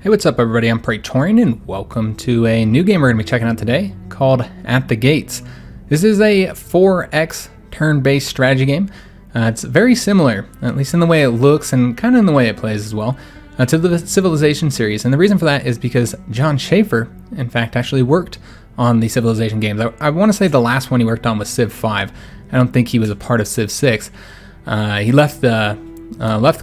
Hey, what's up everybody? I'm Praetorian and welcome to a new game we're going to be checking out today called At the Gates. This is a 4X turn-based strategy game. It's very similar, at least in the way it looks and kind of in the way it plays as well, to the Civilization series. And the reason for that is because John Shafer, in fact, actually worked on the Civilization games. I want to say the last one he worked on was Civ 5. I don't think he was a part of Civ 6. He left the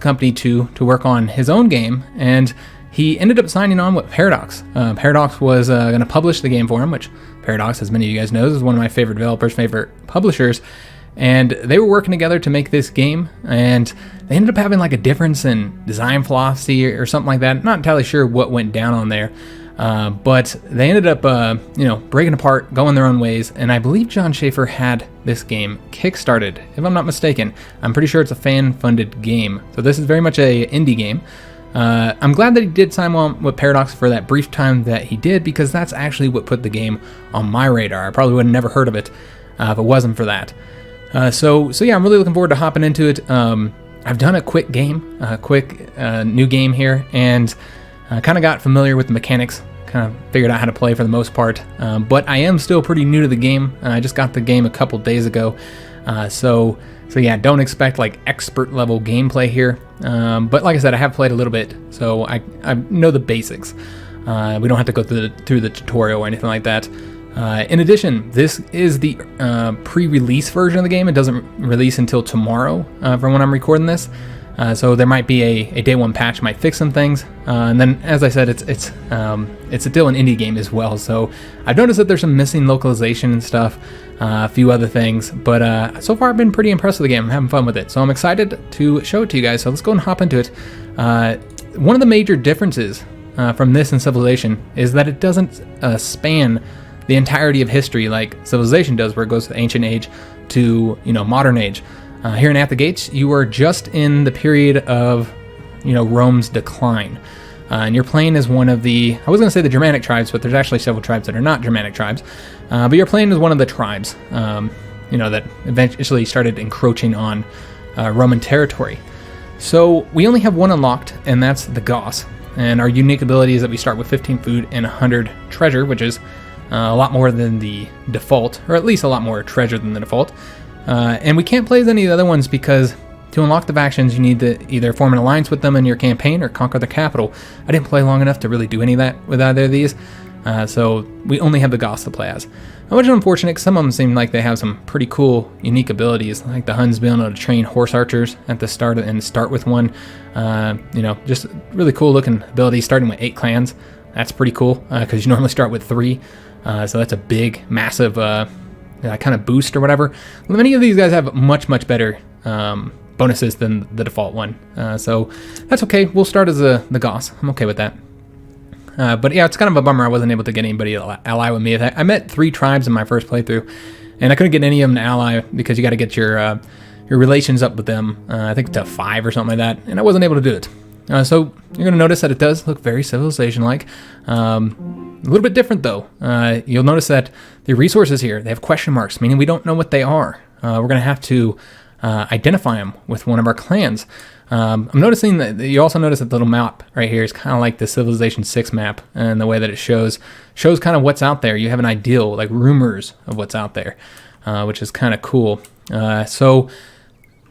company to work on his own game, and he ended up signing on with Paradox. Paradox was going to publish the game for him, which Paradox, as many of you guys know, is one of my favorite developers, favorite publishers. And they were working together to make this game, and they ended up having like a difference in design philosophy or something like that. Not entirely sure what went down on there, but they ended up, breaking apart, going their own ways. And I believe John Shafer had this game kickstarted, if I'm not mistaken. I'm pretty sure it's a fan-funded game, so this is very much a indie game. I'm glad that he did sign on with Paradox for that brief time that he did, because that's actually what put the game on my radar. I probably would have never heard of it if it wasn't for that. So yeah, I'm really looking forward to hopping into it. I've done a quick game, new game here, and kind of got familiar with the mechanics, kind of figured out how to play for the most part. But I am still pretty new to the game. I just got the game a couple days ago, so yeah, don't expect like expert level gameplay here. But like I said, I have played a little bit, so I know the basics. We don't have to go through the tutorial or anything like that. In addition, this is the pre-release version of the game. It doesn't release until tomorrow from when I'm recording this. So there might be a day one patch, might fix some things. And then, as I said, it's still an indie game as well. So I've noticed that there's some missing localization and stuff, a few other things. But so far I've been pretty impressed with the game. I'm having fun with it. So I'm excited to show it to you guys. So let's go and hop into it. One of the major differences from this and Civilization is that it doesn't span the entirety of history like Civilization does, where it goes to the ancient age to modern age. Here in At the Gates, you are just in the period of Rome's decline, and you're playing as one of the, I was going to say the Germanic tribes, but there's actually several tribes that are not Germanic tribes, but you're playing as one of the tribes that eventually started encroaching on Roman territory. So we only have one unlocked, and that's the Goths, and our unique ability is that we start with 15 food and 100 treasure, which is a lot more than the default, or at least a lot more treasure than the default. And we can't play as any of the other ones because to unlock the factions, you need to either form an alliance with them in your campaign or conquer the capital. I didn't play long enough to really do any of that with either of these, so we only have the Goths to play as. Which is unfortunate, because some of them seem like they have some pretty cool, unique abilities, like the Huns being able to train horse archers at the start and start with one. Just really cool looking ability, starting with 8 clans. That's pretty cool, because you normally start with 3. So that's a big, massive kind of boost or whatever. Many of these guys have much better bonuses than the default one. So that's okay. We'll start as the Goths. I'm okay with that. But yeah, it's kind of a bummer I wasn't able to get anybody to ally with me. I met 3 tribes in my first playthrough, and I couldn't get any of them to ally because you got to get your relations up with them. I think to 5 or something like that, and I wasn't able to do it. So you're going to notice that it does look very Civilization-like. A little bit different though. You'll notice that the resources here, they have question marks, meaning we don't know what they are. We're going to have to identify them with one of our clans. I'm noticing that you also notice that the little map right here is kind of like the Civilization 6 map, and the way that it shows kind of what's out there. You have an ideal, like rumors of what's out there, which is kind of cool. So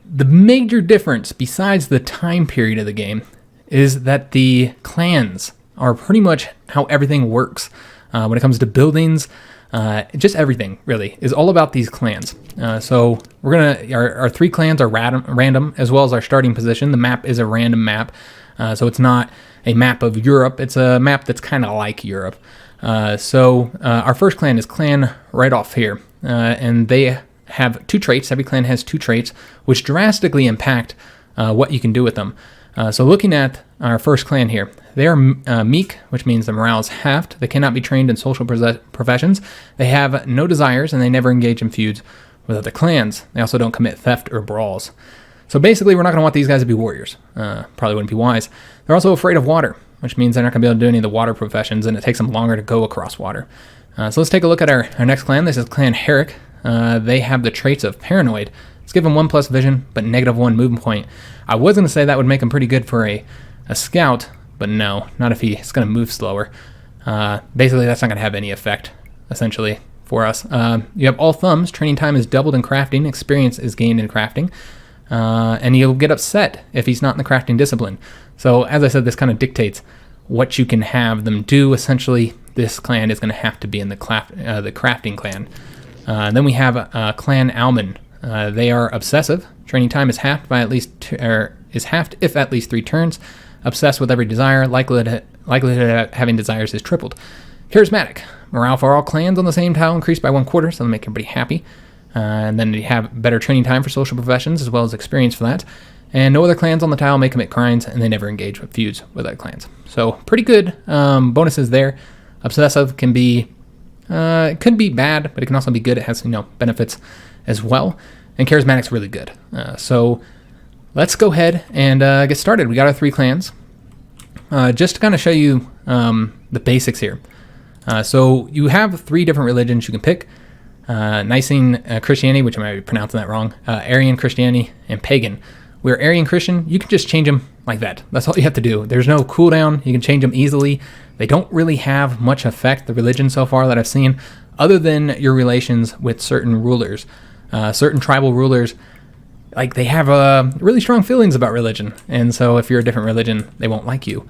the major difference, besides the time period of the game, is that the clans are pretty much how everything works. When it comes to buildings, just everything really is all about these clans. So we're our 3 clans are random, as well as our starting position. The map is a random map, so it's not a map of Europe. It's a map that's kind of like Europe. So our first clan is clan right off here, and they have 2 traits. Every clan has 2 traits, which drastically impact what you can do with them. So looking at our first clan here, they are meek, which means the morale is halved. They cannot be trained in social professions. They have no desires, and they never engage in feuds with other clans. They also don't commit theft or brawls. So basically, we're not going to want these guys to be warriors. Probably wouldn't be wise. They're also afraid of water, which means they're not going to be able to do any of the water professions, and it takes them longer to go across water. So let's take a look at our next clan. This is Clan Herrick. They have the traits of paranoid. Let's give him 1+ vision, but -1 movement point. I was going to say that would make him pretty good for a scout, but no, not if he's going to move slower. Basically, that's not going to have any effect, essentially, for us. You have all thumbs. Training time is doubled in crafting. Experience is gained in crafting. And you'll get upset if he's not in the crafting discipline. So, as I said, this kind of dictates what you can have them do. Essentially, this clan is going to have to be in the crafting clan. Then we have Clan Alman. They are obsessive. Training time is halved by if at least 3 turns. Obsessed with every desire. Likelihood of having desires is tripled. Charismatic. Morale for all clans on the same tile increased by 1/4, so they'll make everybody happy. And then you have better training time for social professions as well as experience for that. And no other clans on the tile may commit crimes, and they never engage with feuds with other clans. So pretty good bonuses there. Obsessive can be, it could be bad, but it can also be good. It has benefits as well. And charismatic's really good. So let's go ahead and get started. We got our 3 clans. Just to kind of show you the basics here. So you have 3 different religions you can pick. Nicene Christianity, which I might be pronouncing that wrong, Arian Christianity, and Pagan. We're Arian Christian. You can just change them like that. That's all you have to do. There's no cooldown. You can change them easily. They don't really have much effect, the religion so far that I've seen, other than your relations with certain rulers. Certain tribal rulers, like they have really strong feelings about religion. And so if you're a different religion, they won't like you.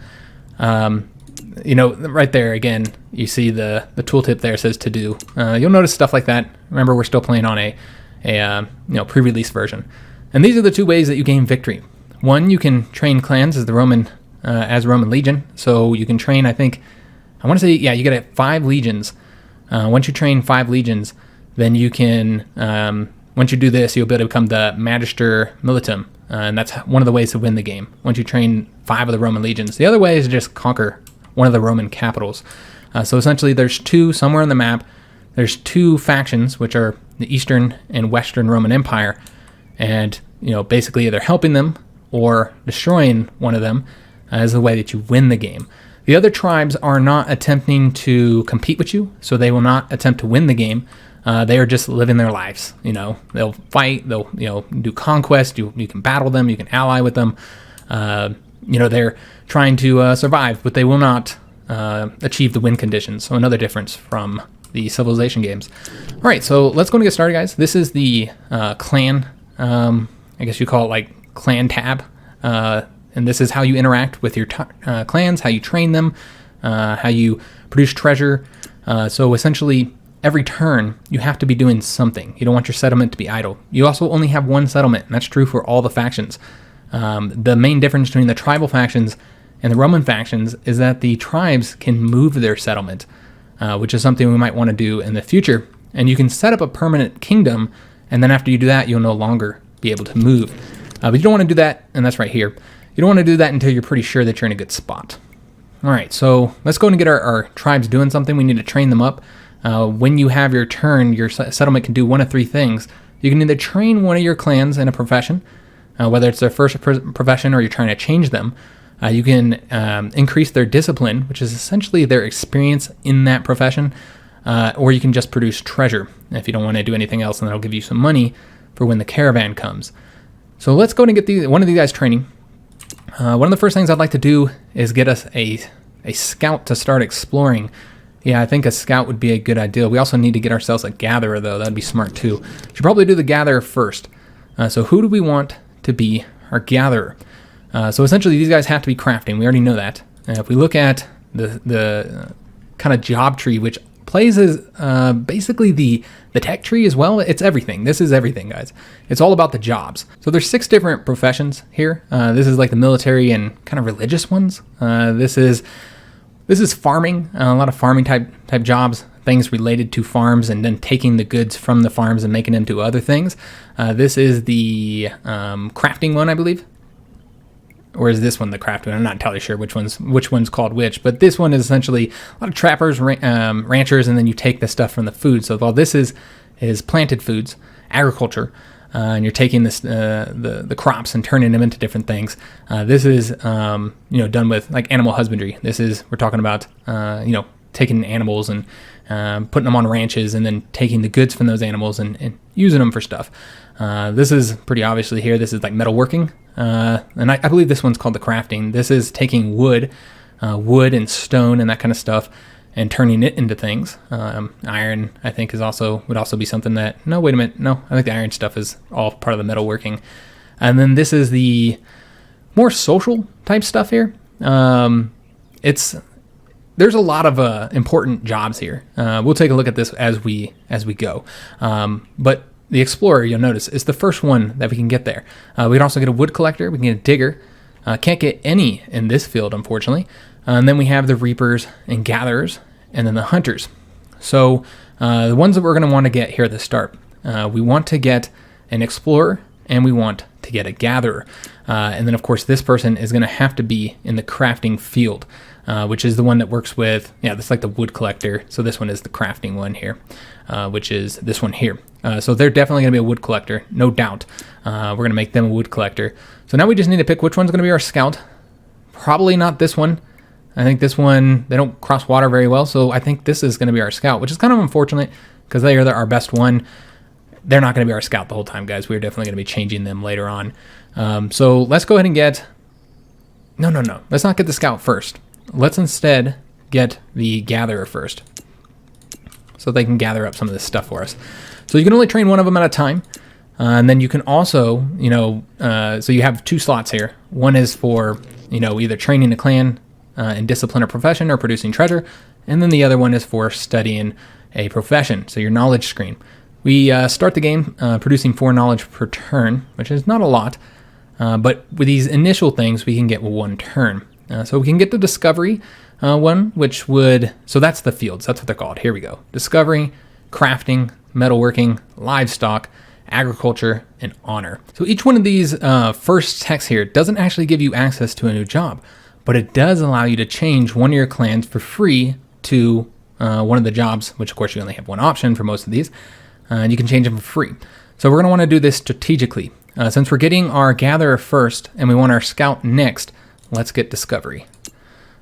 Right there, again, you see the tooltip there says to do. You'll notice stuff like that. Remember, we're still playing on a pre-release version. And these are the 2 ways that you gain victory. One, you can train clans as Roman Legion. So you can train, I want to say, you get 5 legions. Once you train 5 legions, then you can, once you do this, you'll be able to become the Magister Militum. And that's one of the ways to win the game. Once you train 5 of the Roman legions. The other way is to just conquer one of the Roman capitals. So essentially there's 2 somewhere on the map. There's 2 factions, which are the Eastern and Western Roman Empire. And, basically either helping them or destroying one of them is the way that you win the game. The other tribes are not attempting to compete with you, so they will not attempt to win the game. They are just living their lives. They'll fight, they'll, do conquest, you can battle them, you can ally with them. They're trying to survive, but they will not achieve the win conditions. So another difference from the Civilization games. All right, so let's go and get started, guys. This is the clan, I guess you call it like clan tab. And this is how you interact with your clans, how you train them, how you produce treasure. So essentially, every turn, you have to be doing something. You don't want your settlement to be idle. You also only have 1 settlement, and that's true for all the factions. The main difference between the tribal factions and the Roman factions is that the tribes can move their settlement, which is something we might want to do in the future. And you can set up a permanent kingdom, and then after you do that, you'll no longer be able to move. But you don't want to do that, and that's right here. You don't want to do that until you're pretty sure that you're in a good spot. All right, so let's go and get our tribes doing something. We need to train them up. When you have your turn, your settlement can do one of 3 things. You can either train one of your clans in a profession, whether it's their first profession or you're trying to change them. You can increase their discipline, which is essentially their experience in that profession, or you can just produce treasure. If you don't want to do anything else, and that'll give you some money for when the caravan comes. So let's go and get one of these guys training. One of the first things I'd like to do is get us a scout to start exploring. Yeah, I think a scout would be a good idea. We also need to get ourselves a gatherer, though. That'd be smart, too. Should probably do the gatherer first. So who do we want to be our gatherer? So essentially, these guys have to be crafting. We already know that. If we look at the kind of job tree, which plays as basically the tech tree as well, it's everything. This is everything, guys. It's all about the jobs. So there's 6 different professions here. This is like the military and kind of religious ones. This is farming, a lot of farming type jobs, things related to farms, and then taking the goods from the farms and making them to other things. This is the crafting one, I believe. Or is this one the crafting one? I'm not entirely sure which one's called which, but this one is essentially a lot of trappers, ranchers, and then you take the stuff from the food. So while this is planted foods, agriculture, and you're taking this the crops and turning them into different things. This is done with like animal husbandry. We're talking about taking animals and putting them on ranches and then taking the goods from those animals and using them for stuff. This is pretty obviously here. This is like metalworking. And I believe this one's called the crafting. This is taking wood wood and stone and that kind of stuff, and turning it into things. Iron, I think, would also be something that... No, wait a minute. No, I think the iron stuff is all part of the metalworking. And then this is the more social type stuff here. There's a lot of important jobs here. We'll take a look at this as we go. But the explorer, you'll notice, is the first one that we can get there. We can also get a wood collector. We can get a digger. Can't get any in this field, unfortunately. And then we have the reapers and gatherers, and then the hunters. So the ones that we're going to want to get here at the start, we want to get an explorer, and we want to get a gatherer. And then, of course, this person is going to have to be in the crafting field, which is the one that works with, this is like the wood collector. So this one is the crafting one here, which is this one here. So they're definitely going to be a wood collector, no doubt. We're going to make them a wood collector. So now we just need to pick which one's going to be our scout. Probably not this one. I think this one, they don't cross water very well. So I think this is going to be our scout, which is kind of unfortunate because they are our best one. They're not going to be our scout the whole time, guys. We're definitely going to be changing them later on. So let's go ahead and get... No. Let's not get the scout first. Let's instead get the gatherer first, so they can gather up some of this stuff for us. So you can only train one of them at a time. And then you can also, so you have 2 slots here. One is for, either training a clan in discipline or profession or producing treasure. And then the other one is for studying a profession, so your knowledge screen. We start the game producing 4 knowledge per turn, which is not a lot. But with these initial things, we can get 1 turn. So we can get the discovery one, which would... So that's the fields. That's what they're called. Here we go. Discovery, crafting, metalworking, livestock, agriculture, and honor. So each one of these first texts here doesn't actually give you access to a new job, but it does allow you to change one of your clans for free to one of the jobs, which of course you only have one option for most of these, and you can change them for free. So we're going to want to do this strategically. Since we're getting our gatherer first and we want our scout next, let's get discovery.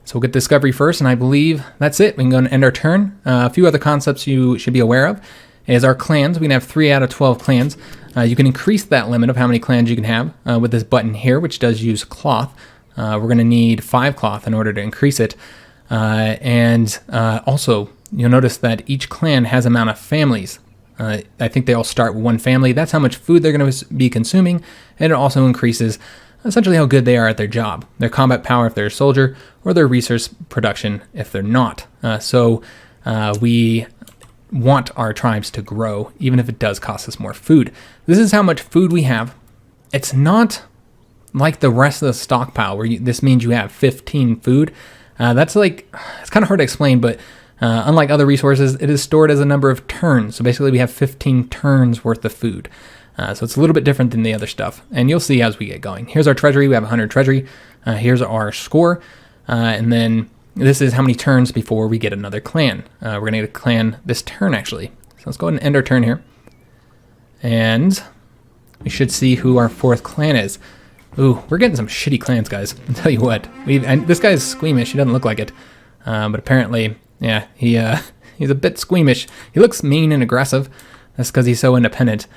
So we'll get discovery first, and I believe that's it. We can go and end our turn. A few other concepts you should be aware of is our clans. We can have 3 out of 12 clans. You can increase that limit of how many clans you can have with this button here, which does use cloth. We're going to need 5 cloth in order to increase it. Also, you'll notice that each clan has amount of families. I think they all start with 1 family. That's how much food they're going to be consuming, and it also increases essentially how good they are at their job, their combat power if they're a soldier, or their resource production if they're not. We want our tribes to grow, even if it does cost us more food. This is how much food we have. It's not like the rest of the stockpile, where this means you have 15 food. It's kind of hard to explain, but unlike other resources, it is stored as a number of turns. So basically we have 15 turns worth of food. So it's a little bit different than the other stuff. And you'll see as we get going. Here's our treasury. We have 100 treasury. Here's our score. And then this is how many turns before we get another clan. We're going to get a clan this turn, actually. So let's go ahead and end our turn here. And we should see who our 4th clan is. Ooh, we're getting some shitty clans, guys. I'll tell you what. This guy's squeamish. He doesn't look like it. But apparently, yeah, he's a bit squeamish. He looks mean and aggressive. That's because he's so independent.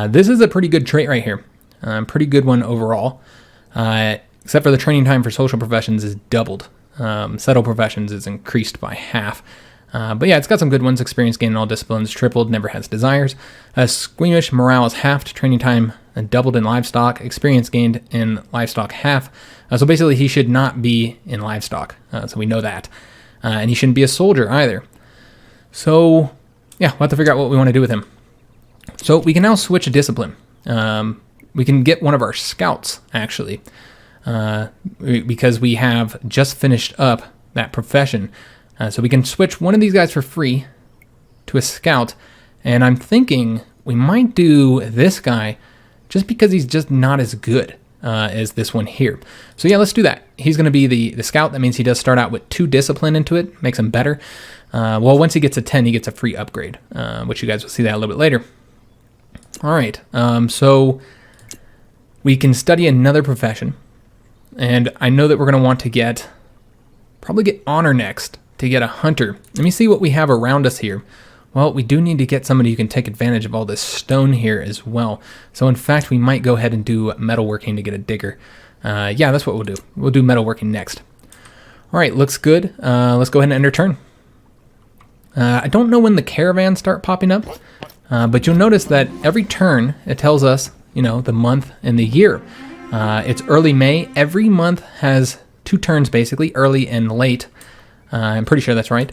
This is a pretty good trait right here. Pretty good one overall. Except for the training time for social professions is doubled. Settled professions is increased by half. But yeah, it's got some good ones. Experience gained in all disciplines tripled, never has desires. Squeamish, morale is halved, training time doubled in livestock, experience gained in livestock half. So basically he should not be in livestock. So we know that. And he shouldn't be a soldier either. So yeah, we'll have to figure out what we want to do with him. So we can now switch a discipline. We can get one of our scouts, actually, because we have just finished up that profession. So we can switch one of these guys for free to a scout. And I'm thinking we might do this guy just because he's just not as good as this one here. So yeah, let's do that. He's going to be the scout. That means he does start out with 2 discipline into it. Makes him better. Well, once he gets a 10, he gets a free upgrade, which you guys will see that a little bit later. All right, so we can study another profession, and I know that we're going to want to probably get honor next to get a hunter. Let me see what we have around us here. Well, we do need to get somebody who can take advantage of all this stone here as well. So in fact, we might go ahead and do metalworking to get a digger. Yeah, that's what we'll do. We'll do metalworking next. All right, looks good. Let's go ahead and end our turn. I don't know when the caravans start popping up, but you'll notice that every turn it tells us, you know, the month and the year. It's early May. Every month has 2 turns basically, early and late. I'm pretty sure that's right.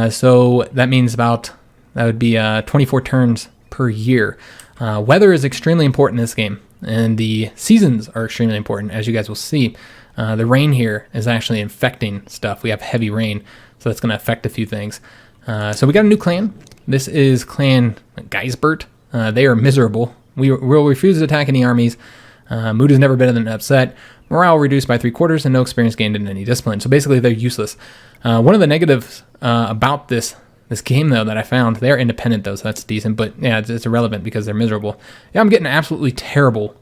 So that means that would be 24 turns per year. Weather is extremely important in this game, and the seasons are extremely important, as you guys will see. The rain here is actually infecting stuff. We have heavy rain, so that's going to affect a few things. So we got a new clan. This is Clan Geisbert. They are miserable. We will refuse to attack any armies. Mood has never been an upset. Morale reduced by 3/4 and no experience gained in any discipline. So basically they're useless. One of the negatives about this game, though, that I found, they're independent, though, so that's decent. But yeah, it's irrelevant because they're miserable. Yeah, I'm getting absolutely terrible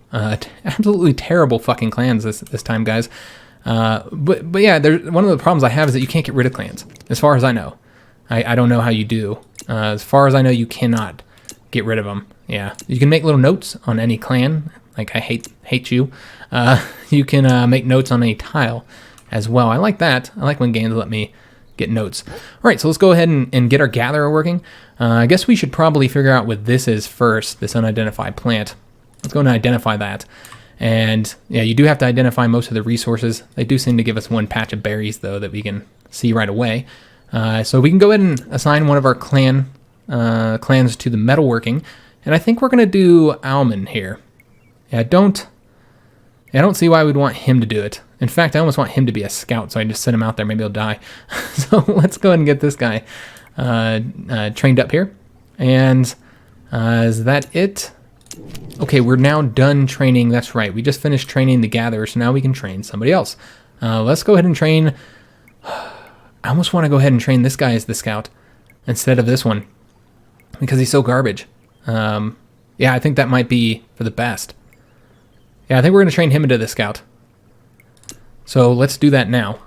fucking clans this time, guys. But yeah, one of the problems I have is that you can't get rid of clans, as far as I know. I don't know how you do. As far as I know, you cannot get rid of them. Yeah, you can make little notes on any clan, like I hate you. You can make notes on any tile as well. I like that. I like when games let me get notes. All right, so let's go ahead and get our gatherer working. I guess we should probably figure out what this is first, this unidentified plant. Let's go and identify that. And yeah, you do have to identify most of the resources. They do seem to give us 1 patch of berries, though, that we can see right away. So we can go ahead and assign one of our clans to the metalworking. And I think we're going to do Alman here. Yeah, I don't see why we'd want him to do it. In fact, I almost want him to be a scout, so I just send him out there. Maybe he'll die. So let's go ahead and get this guy trained up here. And is that it? Okay, we're now done training. That's right. We just finished training the gatherer, so now we can train somebody else. Let's go ahead and train. I almost want to go ahead and train this guy as the scout instead of this one because he's so garbage. Yeah, I think that might be for the best. Yeah, I think we're going to train him into the scout. So let's do that now.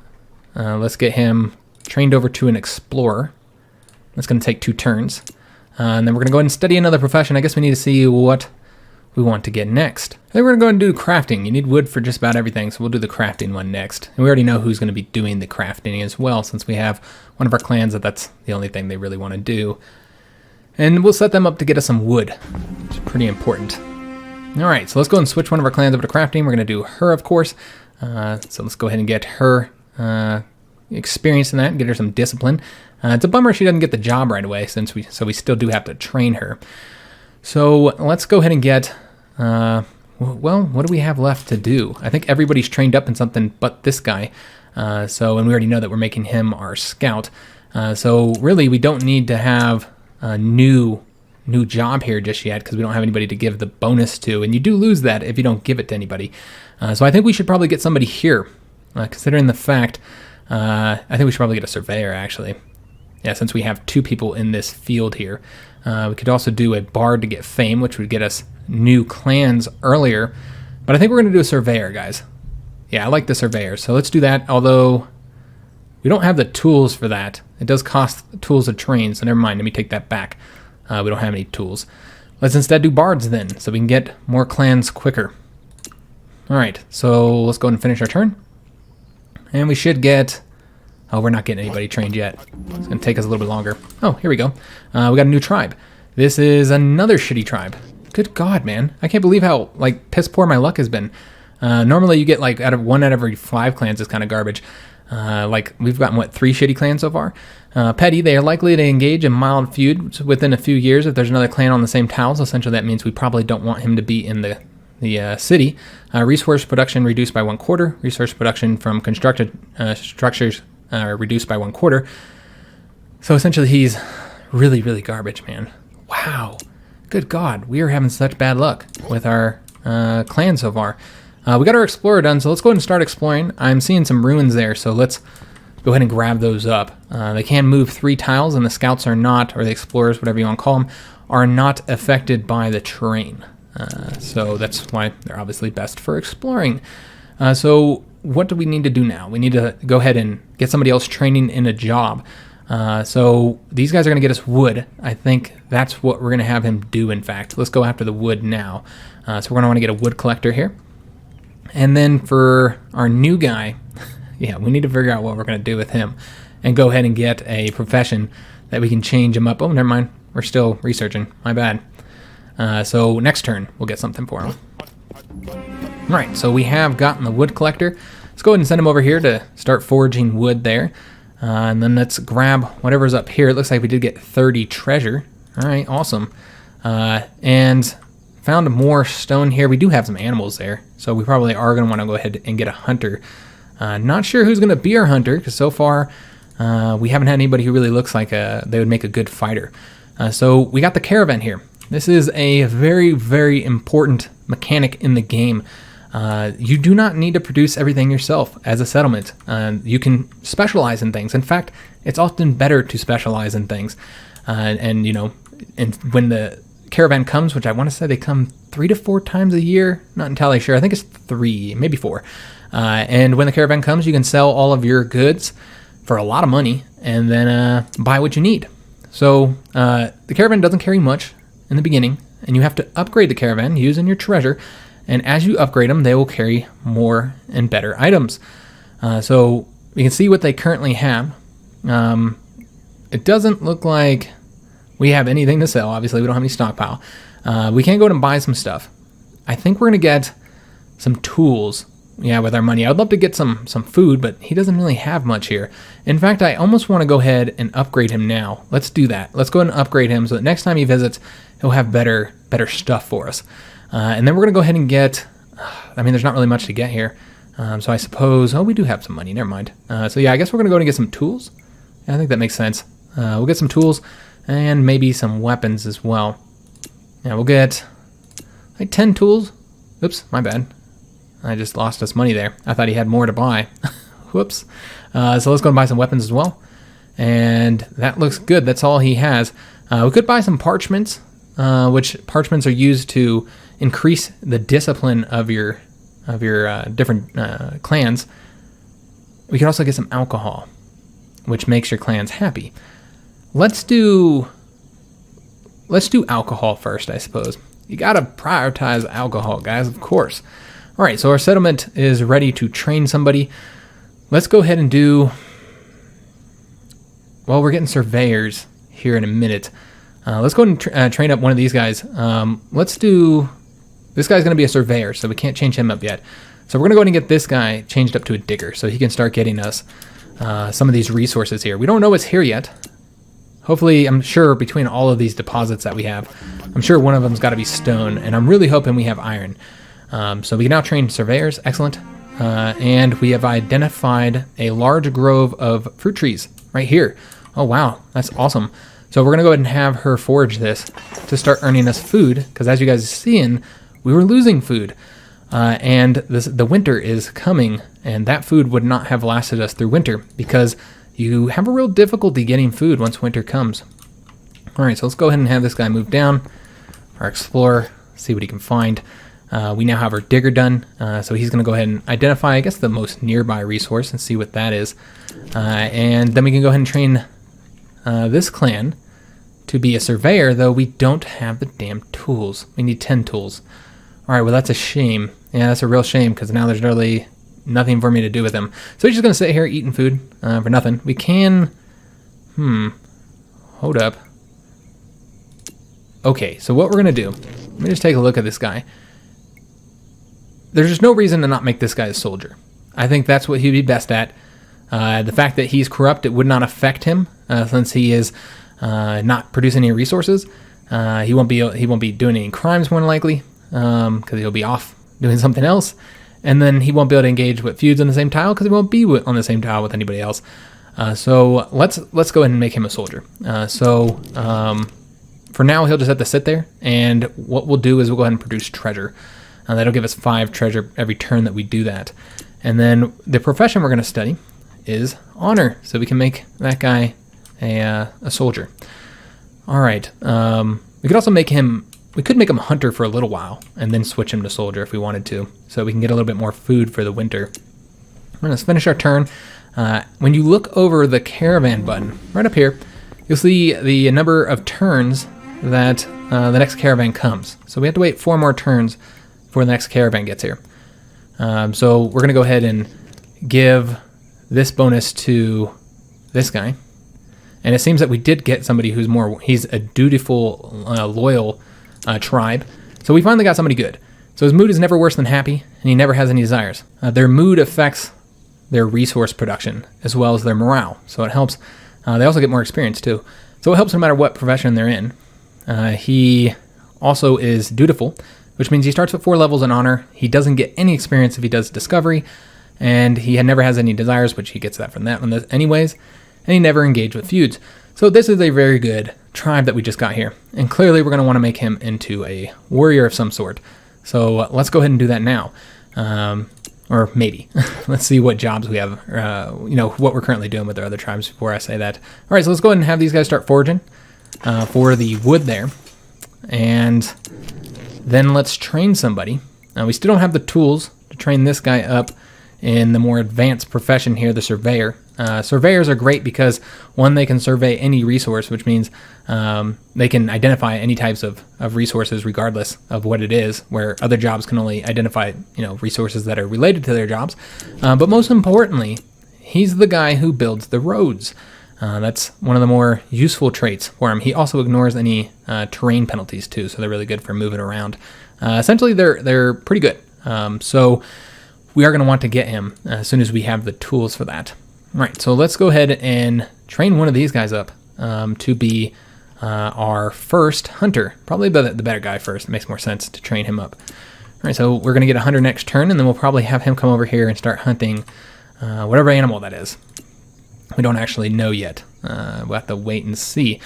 Let's get him trained over to an explorer. That's going to take 2 turns. And then we're going to go ahead and study another profession. I guess we need to see what we want to get next. I think we're going to go ahead and do crafting. You need wood for just about everything, so we'll do the crafting one next. And we already know who's going to be doing the crafting as well, since we have one of our clans that's the only thing they really want to do. And we'll set them up to get us some wood, which is pretty important. All right, so let's go and switch one of our clans over to crafting. We're going to do her, of course. So let's go ahead and get her experience in that and get her some discipline. It's a bummer she doesn't get the job right away, so we still do have to train her. So let's go ahead and get, well, what do we have left to do? I think everybody's trained up in something but this guy. And we already know that we're making him our scout. So really, we don't need to have a new job here just yet because we don't have anybody to give the bonus to, and you do lose that if you don't give it to anybody. So I think we should probably get somebody here, considering the fact, I think we should probably get a surveyor, actually. Yeah, since we have 2 people in this field here. We could also do a bard to get fame, which would get us new clans earlier, but I think we're going to do a surveyor, guys. Yeah, I like the surveyor, so let's do that, although we don't have the tools for that. It does cost tools to train, so never mind, let me take that back. We don't have any tools. Let's instead do bards then, so we can get more clans quicker. All right, so let's go ahead and finish our turn. And we should get... Oh, we're not getting anybody trained yet. It's going to take us a little bit longer. Oh, here we go. We got a new tribe. This is another shitty tribe. Good God, man. I can't believe how, like, piss poor my luck has been. Normally you get, like, one out of every 5 clans is kind of garbage. Like, we've gotten, what, 3 shitty clans so far? Petty, they are likely to engage in mild feud within a few years if there's another clan on the same tiles. Essentially, that means we probably don't want him to be in the city. Resource production reduced by 1/4. Resource production from constructed structures reduced by 1/4. So essentially, he's really, really garbage, man. Wow. Good God, we are having such bad luck with our clan so far. We got our explorer done, so let's go ahead and start exploring. I'm seeing some ruins there, so let's go ahead and grab those up. They can move 3 tiles, and the scouts are not, or the explorers, whatever you want to call them, are not affected by the terrain. So that's why they're obviously best for exploring. So what do we need to do now? We need to go ahead and get somebody else training in a job. So these guys are going to get us wood. I think that's what we're going to have him do, in fact. Let's go after the wood now. So we're going to want to get a wood collector here. And then for our new guy, Yeah, we need to figure out what we're going to do with him and go ahead and get a profession that we can change him up. Oh, never mind. We're still researching. My bad. So next turn, we'll get something for him. All right, so we have gotten the wood collector. Let's go ahead and send him over here to start foraging wood there. And then let's grab whatever's up here. It looks like we did get 30 treasure. All right, awesome. And found more stone here. We do have some animals there, so we probably are going to want to go ahead and get a hunter. Not sure who's going to be our hunter, because so far we haven't had anybody who really looks like they would make a good fighter. So we got the caravan here. This is a very, very important mechanic in the game. You do not need to produce everything yourself as a settlement. You can specialize in things. In fact, it's often better to specialize in things. And when the caravan comes, which I want to say they come 3 to 4 times a year, not entirely sure. I think it's 3, maybe 4. And when the caravan comes, you can sell all of your goods for a lot of money and then buy what you need. So the caravan doesn't carry much in the beginning, and you have to upgrade the caravan using your treasure. And as you upgrade them, they will carry more and better items. So you can see what they currently have. It doesn't look like we have anything to sell. Obviously, we don't have any stockpile. We can go ahead and buy some stuff. I think we're going to get some tools, with our money. I would love to get some food, but he doesn't really have much here. In fact, I almost want to go ahead and upgrade him now. Let's do that. Let's go ahead and upgrade him so that next time he visits, he'll have better stuff for us. And then we're going to go ahead and get, there's not really much to get here. So I suppose, we do have some money. Never mind. So yeah, I guess we're going to go ahead and get some tools. Yeah, I think that makes sense. We'll get some tools and maybe some weapons as well. Yeah, we'll get like 10 tools. Oops, my bad. I just lost us money there. I thought he had more to buy. Whoops. So let's go and buy some weapons as well. And that looks good. That's all he has. We could buy some parchments, which parchments are used to increase the discipline of your different clans. We could also get some alcohol, which makes your clans happy. Let's do alcohol first, I suppose. You gotta prioritize alcohol, guys, of course. All right, so our settlement is ready to train somebody. Let's go ahead and do... Well, we're getting surveyors here in a minute. Let's go ahead and train up one of these guys. Let's do... This guy's going to be a surveyor, so we can't change him up yet. So we're going to go ahead and get this guy changed up to a digger so he can start getting us some of these resources here. We don't know what's here yet. Hopefully, I'm sure between all of these deposits that we have, I'm sure one of them's got to be stone, and I'm really hoping we have iron. So we can now train surveyors. Excellent. And we have identified a large grove of fruit trees right here. Oh, wow. That's awesome. So we're going to go ahead and have her forage this to start earning us food, because as you guys are seeing, we were losing food. And the winter is coming, and that food would not have lasted us through winter, because you have a real difficulty getting food once winter comes. All right, so let's go ahead and have this guy move down, our explorer, see what he can find. We now have our digger done, so he's going to go ahead and identify, I guess, the most nearby resource and see what that is. And then we can go ahead and train this clan to be a surveyor, though we don't have the damn tools. We need 10 tools. All right, well, that's a shame. Yeah, that's a real shame, because now there's really nothing for me to do with him. So he's just going to sit here eating food for nothing. We can... Hold up. Okay, so what we're going to do... Let me just take a look at this guy. There's just no reason to not make this guy a soldier. I think that's what he'd be best at. The fact that he's corrupt, it would not affect him, since he is not producing any resources. He won't be doing any crimes, more than likely, because he'll be off doing something else. And then he won't be able to engage with feuds on the same tile, because he won't be on the same tile with anybody else. So let's go ahead and make him a soldier. For now, he'll just have to sit there, and what we'll do is we'll go ahead and produce treasure. That'll give us 5 treasure every turn that we do that. And then the profession we're going to study is honor, so we can make that guy a soldier. All right. We could also make him... We could make him a hunter for a little while, and then switch him to soldier if we wanted to, so we can get a little bit more food for the winter. Let's finish our turn. When you look over the caravan button, right up here, you'll see the number of turns that the next caravan comes. So we have to wait 4 more turns before the next caravan gets here. So we're going to go ahead and give this bonus to this guy. And it seems that we did get somebody he's a dutiful, loyal tribe. So we finally got somebody good. So his mood is never worse than happy, and he never has any desires. Their mood affects their resource production, as well as their morale. So it helps. They also get more experience, too. So it helps no matter what profession they're in. He also is dutiful, which means he starts with 4 levels in honor. He doesn't get any experience if he does discovery, and he never has any desires, which he gets that from that one anyways, and he never engaged with feuds. So this is a very good tribe that we just got here, and clearly we're going to want to make him into a warrior of some sort. So let's go ahead and do that now, or maybe. Let's see what jobs we have, what we're currently doing with our other tribes before I say that. All right, so let's go ahead and have these guys start foraging for the wood there, and then let's train somebody. We still don't have the tools to train this guy up in the more advanced profession here, the surveyor. Surveyors are great because, one, they can survey any resource, which means they can identify any types of resources regardless of what it is, where other jobs can only identify resources that are related to their jobs. But most importantly, he's the guy who builds the roads. That's one of the more useful traits for him. He also ignores any terrain penalties too, so they're really good for moving around. Essentially, they're pretty good. So we are going to want to get him as soon as we have the tools for that. All right, so let's go ahead and train one of these guys up to be our first hunter. Probably the better guy first. It makes more sense to train him up. All right, so we're going to get a hunter next turn, and then we'll probably have him come over here and start hunting whatever animal that is. We don't actually know yet. We'll have to wait and see.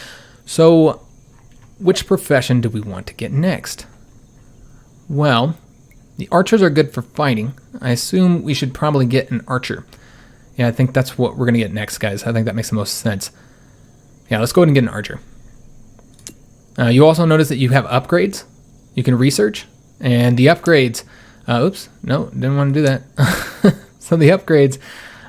So which profession do we want to get next? Well, the archers are good for fighting. I assume we should probably get an archer. Yeah, I think that's what we're going to get next, guys. I think that makes the most sense. Yeah, let's go ahead and get an archer. You also notice that you have upgrades. You can research. And the upgrades... oops, no, didn't want to do that. So the upgrades,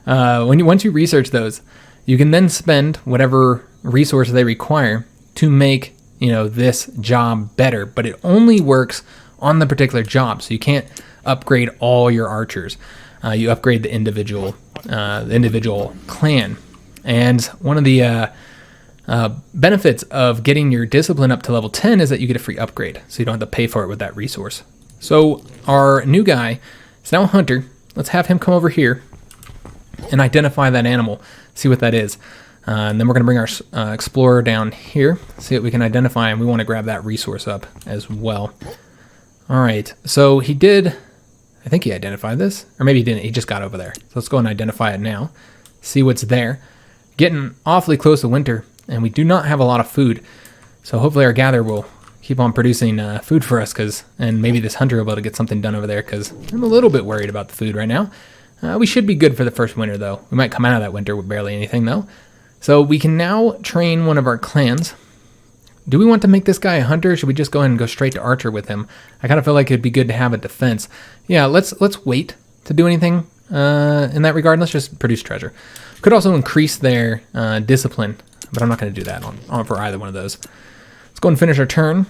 once you research those, you can then spend whatever resource they require to make this job better. But it only works on the particular job, so you can't upgrade all your archers. You upgrade the individual clan. And one of the benefits of getting your discipline up to level 10 is that you get a free upgrade, so you don't have to pay for it with that resource. So our new guy is now a hunter. Let's have him come over here and identify that animal, see what that is. And then we're going to bring our explorer down here, see what we can identify, and we want to grab that resource up as well. All right, so he did... I think he identified this, or maybe he didn't. He just got over there. So let's go and identify it now. See what's there. Getting awfully close to winter, and we do not have a lot of food. So hopefully our gatherer will keep on producing food for us, and maybe this hunter will be able to get something done over there, because I'm a little bit worried about the food right now. We should be good for the first winter, though. We might come out of that winter with barely anything, though. So we can now train one of our clans. Do we want to make this guy a hunter, or should we just go ahead and go straight to archer with him? I kind of feel like it'd be good to have a defense. Yeah, let's wait to do anything in that regard. Let's just produce treasure. Could also increase their discipline, but I'm not going to do that on for either one of those. Let's go and finish our turn,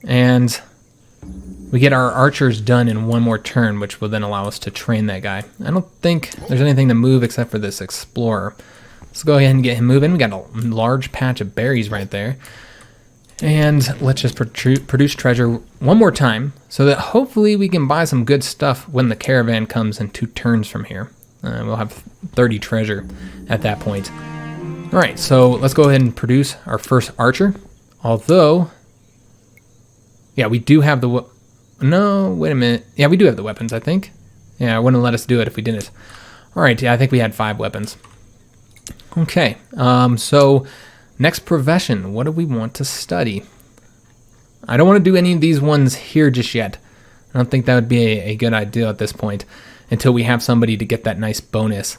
and we get our archers done in one more turn, which will then allow us to train that guy. I don't think there's anything to move except for this explorer. Let's go ahead and get him moving. We got a large patch of berries right there. And let's just produce treasure one more time so that hopefully we can buy some good stuff when the caravan comes in 2 turns from here. We'll have 30 treasure at that point. All right, so let's go ahead and produce our first archer. Although, yeah, we do have the... No, wait a minute. Yeah, we do have the weapons, I think. Yeah, it wouldn't let us do it if we didn't. All right, yeah, I think we had 5 weapons. Okay, so... Next profession, what do we want to study? I don't want to do any of these ones here just yet. I don't think that would be a good idea at this point until we have somebody to get that nice bonus.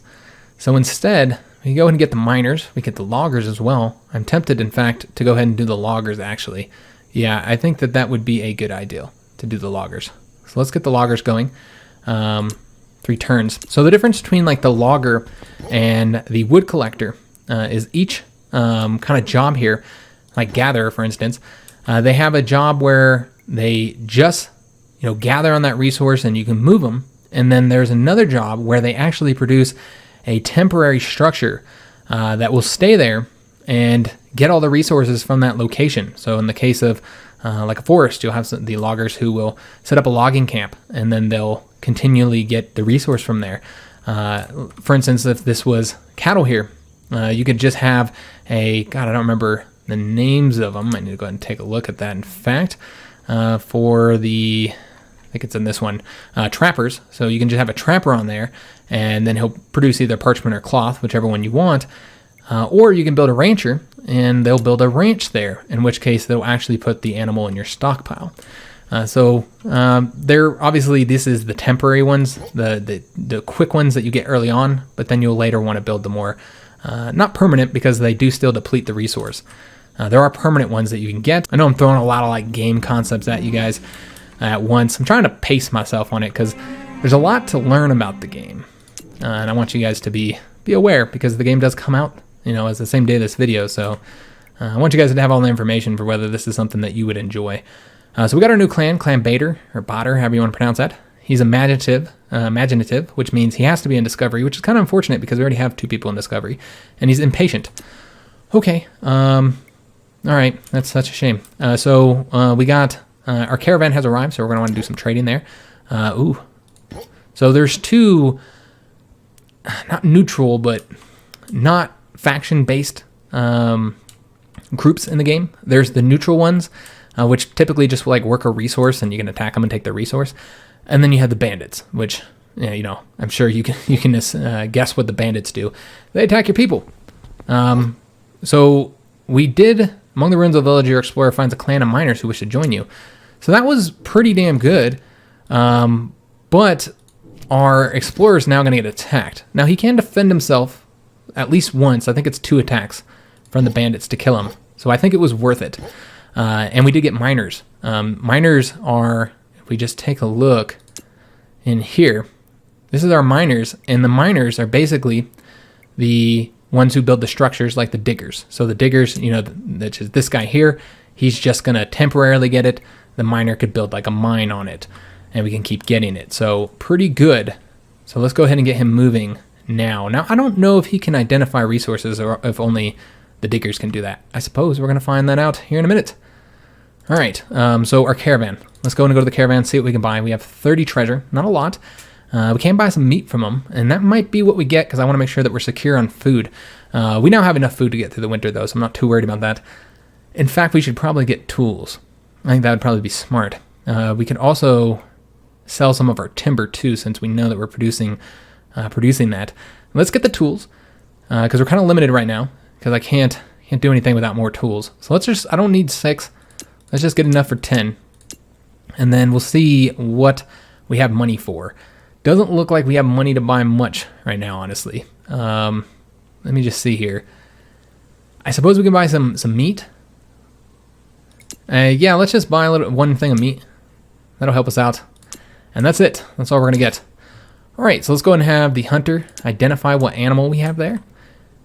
So instead, we go ahead and get the miners. We get the loggers as well. I'm tempted, in fact, to go ahead and do the loggers, actually. Yeah, I think that would be a good idea to do the loggers. So let's get the loggers going. 3 turns. So the difference between like the logger and the wood collector is each... kind of job here, like gatherer, for instance, they have a job where they just, gather on that resource and you can move them. And then there's another job where they actually produce a temporary structure that will stay there and get all the resources from that location. So in the case of like a forest, you'll have the loggers who will set up a logging camp, and then they'll continually get the resource from there. For instance, if this was cattle here, you could just have God, I don't remember the names of them. I need to go ahead and take a look at that. In fact, for I think it's in this one, trappers. So you can just have a trapper on there, and then he'll produce either parchment or cloth, whichever one you want. Or you can build a rancher, and they'll build a ranch there, in which case they'll actually put the animal in your stockpile. They're obviously, this is the temporary ones, the quick ones that you get early on, but then you'll later want to build the more, not permanent, because they do still deplete the resource. There are permanent ones that you can get. I know I'm throwing a lot of like game concepts at you guys at once. I'm trying to pace myself on it because there's a lot to learn about the game, and I want you guys to be aware, because the game does come out, as the same day this video. So I want you guys to have all the information for whether this is something that you would enjoy. So we got our new clan Bader, or Bader, however you want to pronounce that. He's imaginative, which means he has to be in Discovery, which is kind of unfortunate because we already have 2 people in Discovery, and he's impatient. Okay, all right, that's such a shame. We got our caravan has arrived, so we're gonna want to do some trading there. So there's 2, not neutral, but not faction-based groups in the game. There's the neutral ones, which typically just like work a resource and you can attack them and take their resource. And then you have the bandits, which, I'm sure you can guess what the bandits do. They attack your people. So we did, among the ruins of the village, your explorer finds a clan of miners who wish to join you. So that was pretty damn good. But our explorer is now going to get attacked. Now he can defend himself at least once. I think it's 2 attacks from the bandits to kill him. So I think it was worth it. And we did get miners. Miners are, if we just take a look in here, this is our miners, and the miners are basically the ones who build the structures, like the diggers. So the diggers, that's just this guy here, he's just going to temporarily get it. The miner could build like a mine on it, and we can keep getting it. So pretty good. So let's go ahead and get him moving now. Now, I don't know if he can identify resources or if only the diggers can do that. I suppose we're going to find that out here in a minute. All right, so our caravan. Let's go to the caravan, see what we can buy. We have 30 treasure, not a lot. We can buy some meat from them, and that might be what we get because I want to make sure that we're secure on food. We now have enough food to get through the winter, though, so I'm not too worried about that. In fact, we should probably get tools. I think that would probably be smart. We could also sell some of our timber, too, since we know that we're producing that. Let's get the tools, because we're kind of limited right now, because I can't do anything without more tools. So I don't need 6. Let's just get enough for 10. And then we'll see what we have money for. Doesn't look like we have money to buy much right now, honestly. Let me just see here. I suppose we can buy some meat. Yeah, let's just buy one thing of meat. That'll help us out. And that's it. That's all we're going to get. All right, so let's go ahead and have the hunter identify what animal we have there.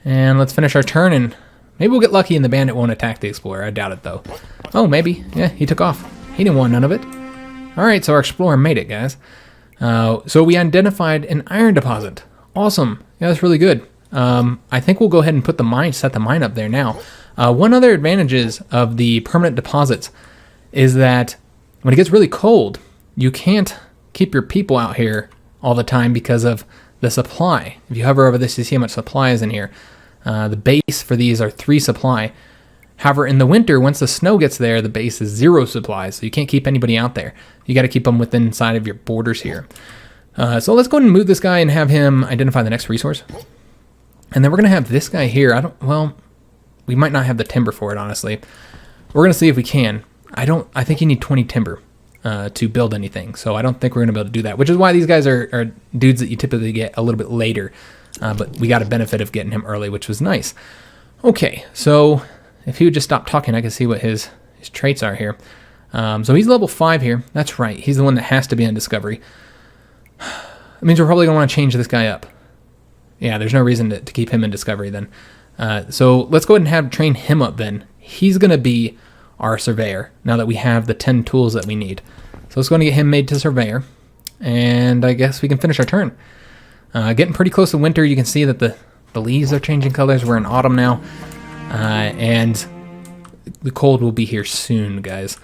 And let's finish our turn, and maybe we'll get lucky and the bandit won't attack the explorer. I doubt it, though. Oh, maybe. Yeah, he took off. He didn't want none of it. All right, so our explorer made it, guys. So we identified an iron deposit. Awesome. Yeah, that's really good. I think we'll go ahead and set the mine up there now. One other advantages of the permanent deposits is that when it gets really cold, you can't keep your people out here all the time because of the supply. If you hover over this, you see how much supply is in here. The base for these are 3 supply. However, in the winter, once the snow gets there, the base is 0 supplies, so you can't keep anybody out there. You got to keep them within inside of your borders here. So let's go ahead and move this guy and have him identify the next resource. And then we're going to have this guy here. We might not have the timber for it, honestly. We're going to see if we can. I think you need 20 timber to build anything, so I don't think we're going to be able to do that, which is why these guys are dudes that you typically get a little bit later. But we got a benefit of getting him early, which was nice. Okay, so if he would just stop talking, I can see what his traits are here. So he's level 5 here. That's right. He's the one that has to be on Discovery. That means we're probably going to want to change this guy up. Yeah, there's no reason to keep him in Discovery then. So let's go ahead and train him up then. He's going to be our surveyor now that we have the 10 tools that we need. So let's go and get him made to surveyor. And I guess we can finish our turn. Getting pretty close to winter. You can see that the leaves are changing colors. We're in autumn now. And the cold will be here soon, guys.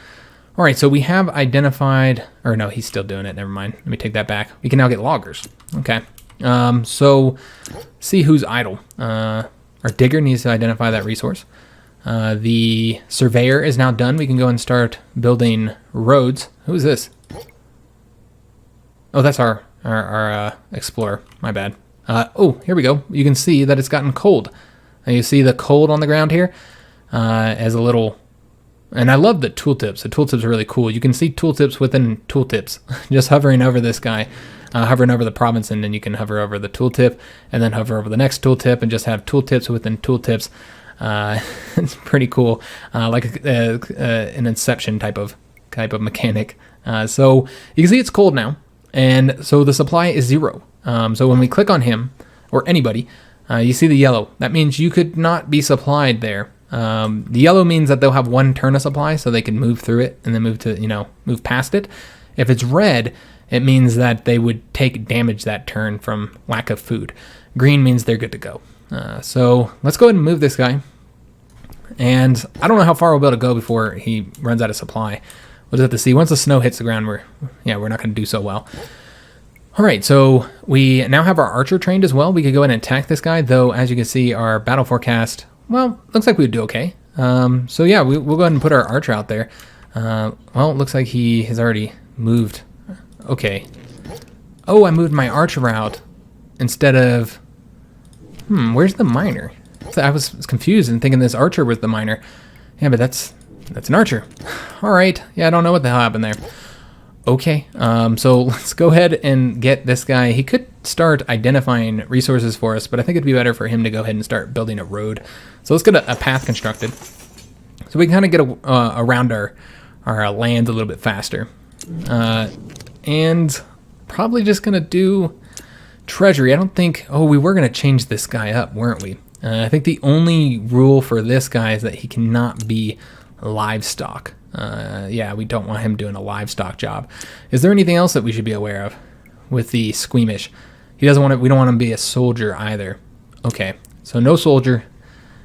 All right, so we have identified, or no, he's still doing it. Never mind. Let me take that back. We can now get loggers. Okay. So see who's idle. Our digger needs to identify that resource. The surveyor is now done. We can go and start building roads. Who is this? Oh, that's our explorer. My bad. Oh, here we go. You can see that it's gotten cold. You see the cold on the ground here as a little... And I love the tooltips. The tooltips are really cool. You can see tooltips within tooltips. Just hovering over this guy, hovering over the province, and then you can hover over the tooltip, and then hover over the next tooltip, and just have tooltips within tooltips. It's pretty cool, like an Inception type of mechanic. So you can see it's cold now, and so the supply is 0. So when we click on him or anybody, you see the yellow. That means you could not be supplied there. The yellow means that they'll have 1 turn of supply, so they can move through it and then move past it. If it's red, it means that they would take damage that turn from lack of food. Green means they're good to go. So let's go ahead and move this guy. And I don't know how far we'll be able to go before he runs out of supply. We'll just have to see. Once the snow hits the ground, we're not going to do so well. All right, so we now have our archer trained as well. We could go ahead and attack this guy, though, as you can see, our battle forecast, well, looks like we would do okay. So yeah, we'll go ahead and put our archer out there. Well, it looks like he has already moved. Okay. Oh, I moved my archer out instead of... where's the miner? I was confused and thinking this archer was the miner. Yeah, but that's an archer. All right. Yeah, I don't know what the hell happened there. Okay, so let's go ahead and get this guy. He could start identifying resources for us, but I think it'd be better for him to go ahead and start building a road. So let's get a path constructed, so we can kind of get around our land a little bit faster. And probably just gonna do treasury. I don't think. Oh, we were gonna change this guy up, weren't we? I think the only rule for this guy is that he cannot be livestock. Yeah, we don't want him doing a livestock job. Is there anything else that we should be aware of with the squeamish? He doesn't want to. We don't want him to be a soldier either. Okay, so no soldier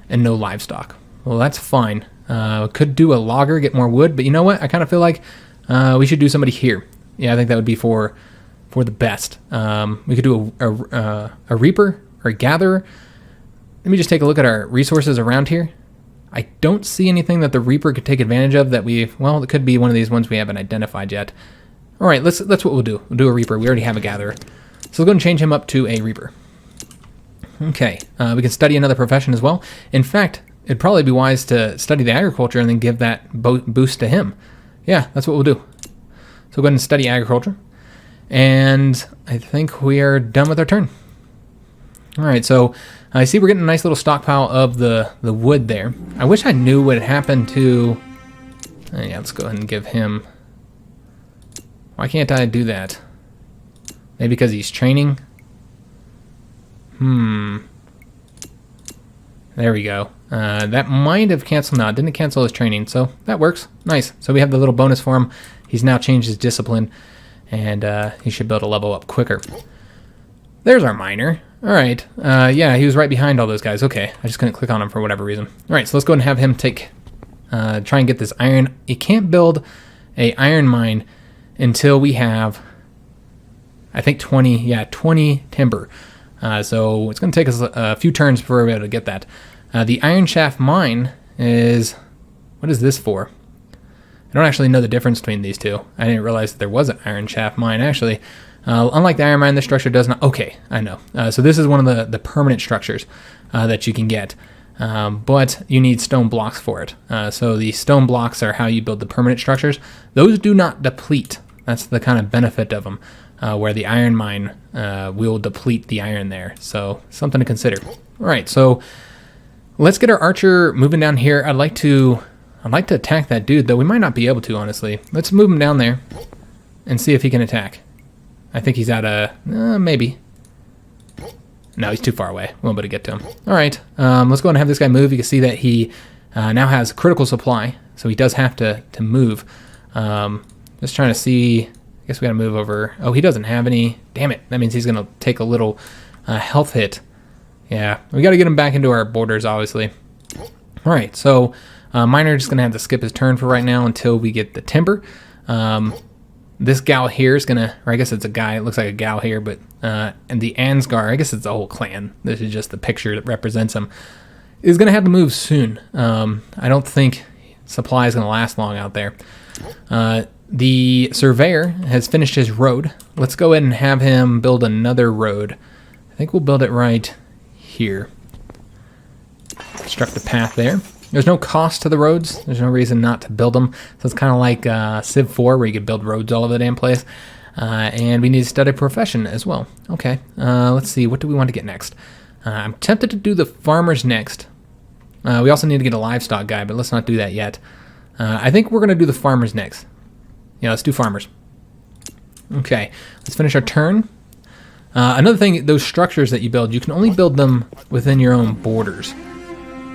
and no livestock. Well, that's fine. Could do a logger, get more wood, but you know what? I kind of feel like we should do somebody here. Yeah, I think that would be for the best. We could do a reaper or a gatherer. Let me just take a look at our resources around here. I don't see anything that the Reaper could take advantage of that well, it could be one of these ones we haven't identified yet. All right, that's what we'll do. We'll do a Reaper. We already have a Gatherer. So we'll go and change him up to a Reaper. Okay, we can study another profession as well. In fact, it'd probably be wise to study the agriculture and then give that boost to him. Yeah, that's what we'll do. So we'll go ahead and study agriculture. And I think we are done with our turn. All right, so I see we're getting a nice little stockpile of the wood there. I wish I knew what had happened to... yeah, let's go ahead and give him... Why can't I do that? Maybe because he's training? There we go. That might have canceled. No, it didn't cancel his training, so that works. Nice. So we have the little bonus for him. He's now changed his discipline, and he should be able to level up quicker. There's our miner. All right. Yeah, he was right behind all those guys. Okay, I just couldn't click on him for whatever reason. All right, so let's go ahead and have him try and get this iron. You can't build a iron mine until we have, I think 20 timber. So it's going to take us a few turns before we're able to get that. The iron shaft mine is, what is this for? I don't actually know the difference between these two. I didn't realize that there was an iron shaft mine actually. Unlike the iron mine, this structure does not... Okay, I know. So this is one of the permanent structures that you can get. But you need stone blocks for it. So the stone blocks are how you build the permanent structures. Those do not deplete. That's the kind of benefit of them. Where the iron mine will deplete the iron there. So something to consider. All right, so let's get our archer moving down here. I'd like to attack that dude, though we might not be able to, honestly. Let's move him down there and see if he can attack. I think he's at maybe. No, he's too far away. We won't be able to get to him. All right, let's go and have this guy move. You can see that he now has critical supply, so he does have to move. Just trying to see. I guess we gotta move over. Oh, he doesn't have any. Damn it. That means he's gonna take a little health hit. Yeah, we gotta get him back into our borders, obviously. All right, so Miner just gonna have to skip his turn for right now until we get the timber. This gal here is gonna, or I guess it's a guy, it looks like a gal here, but, and the Ansgar, I guess it's a whole clan. This is just the picture that represents him, is gonna have to move soon. I don't think supply is gonna last long out there. The surveyor has finished his road. Let's go ahead and have him build another road. I think we'll build it right here. Construct the path there. There's no cost to the roads. There's no reason not to build them. So it's kind of like Civ 4 where you could build roads all over the damn place. And we need to study profession as well. Okay, let's see. What do we want to get next? I'm tempted to do the farmers next. We also need to get a livestock guy, but let's not do that yet. I think we're going to do the farmers next. Yeah, let's do farmers. Okay, let's finish our turn. Another thing, those structures that you build, you can only build them within your own borders.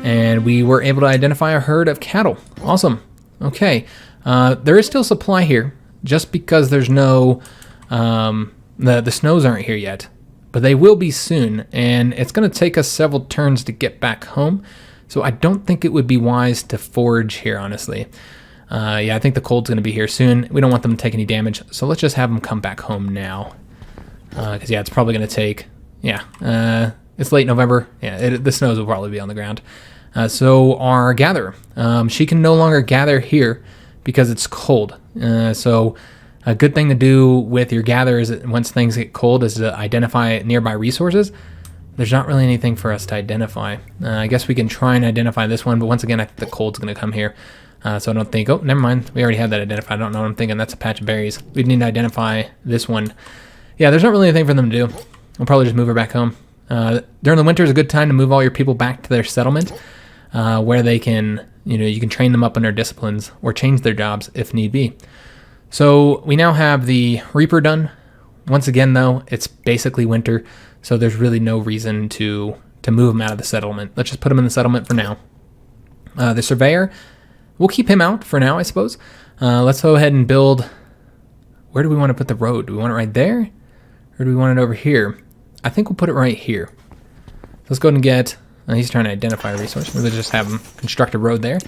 And we were able to identify a herd of cattle. Awesome. Okay. There is still supply here, just because there's no, the snows aren't here yet, but they will be soon. And it's going to take us several turns to get back home. So I don't think it would be wise to forage here, honestly. Yeah, I think the Colt's going to be here soon. We don't want them to take any damage. So let's just have them come back home now. Because, yeah, it's probably going to take, yeah, it's late November. Yeah, the snows will probably be on the ground. So our gatherer, she can no longer gather here because it's cold. So a good thing to do with your gatherer is that once things get cold is to identify nearby resources. There's not really anything for us to identify. I guess we can try and identify this one, but once again, I think the cold's going to come here. So I don't think, oh, never mind. We already had that identified. I don't know what I'm thinking. That's a patch of berries. We need to identify this one. Yeah, there's not really anything for them to do. We'll probably just move her back home. During the winter is a good time to move all your people back to their settlement, where they can, you can train them up in their disciplines or change their jobs if need be. So we now have the Reaper done. Once again, though, it's basically winter, so there's really no reason to move them out of the settlement. Let's just put them in the settlement for now. The Surveyor, we'll keep him out for now, I suppose. Let's go ahead and build. Where do we want to put the road? Do we want it right there? Or do we want it over here? I think we'll put it right here. Let's go ahead and get, he's trying to identify a resource. Let's just have him construct a road there.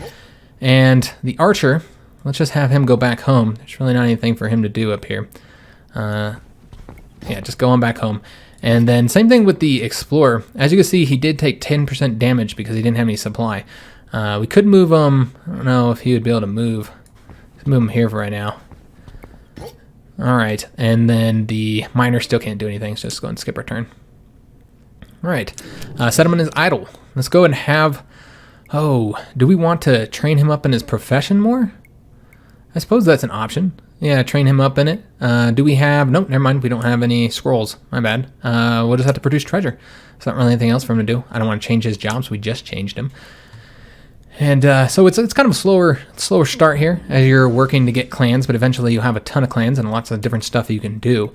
And the archer, let's just have him go back home. There's really not anything for him to do up here. Yeah, just go on back home. And then same thing with the explorer. As you can see, he did take 10% damage because he didn't have any supply. We could move him. I don't know if he would be able to move. Let's move him here for right now. All right, and then the miner still can't do anything, so just go and skip our turn. All right, settlement is idle. Let's go and have, do we want to train him up in his profession more? I suppose that's an option. Yeah, train him up in it. Do we have, nope, never mind, we don't have any scrolls, my bad. We'll just have to produce treasure. There's not really anything else for him to do. I don't want to change his job, so we just changed him. And so it's kind of a slower start here as you're working to get clans, but eventually you'll have a ton of clans and lots of different stuff that you can do.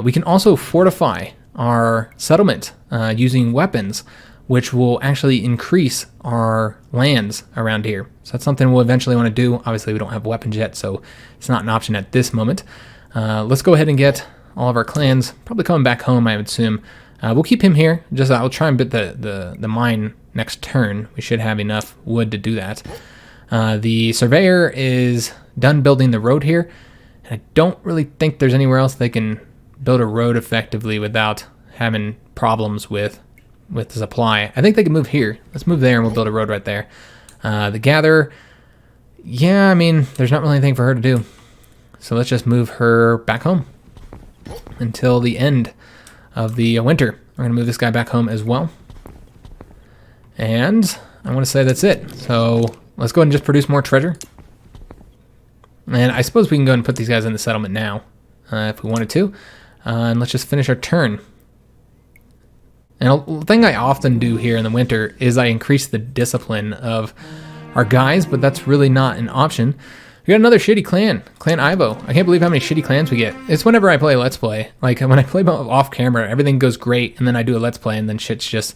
We can also fortify our settlement using weapons, which will actually increase our lands around here. So that's something we'll eventually want to do. Obviously, we don't have weapons yet, so it's not an option at this moment. Let's go ahead and get all of our clans probably coming back home, I would assume. We'll keep him here. Just I'll try and bit the mine next turn. We should have enough wood to do that. The surveyor is done building the road here. And I don't really think there's anywhere else they can build a road effectively without having problems with the supply. I think they can move here. Let's move there and we'll build a road right there. The gatherer, yeah, I mean, there's not really anything for her to do. So let's just move her back home until the end of the winter. We're gonna move this guy back home as well. And I want to say that's it. So let's go ahead and just produce more treasure. And I suppose we can go ahead and put these guys in the settlement now, if we wanted to. And let's just finish our turn. And the thing I often do here in the winter is I increase the discipline of our guys, but that's really not an option. We got another shitty clan, Clan Ivo. I can't believe how many shitty clans we get. It's whenever I play Let's Play. Like when I play off camera, everything goes great, and then I do a Let's Play, and then shit's just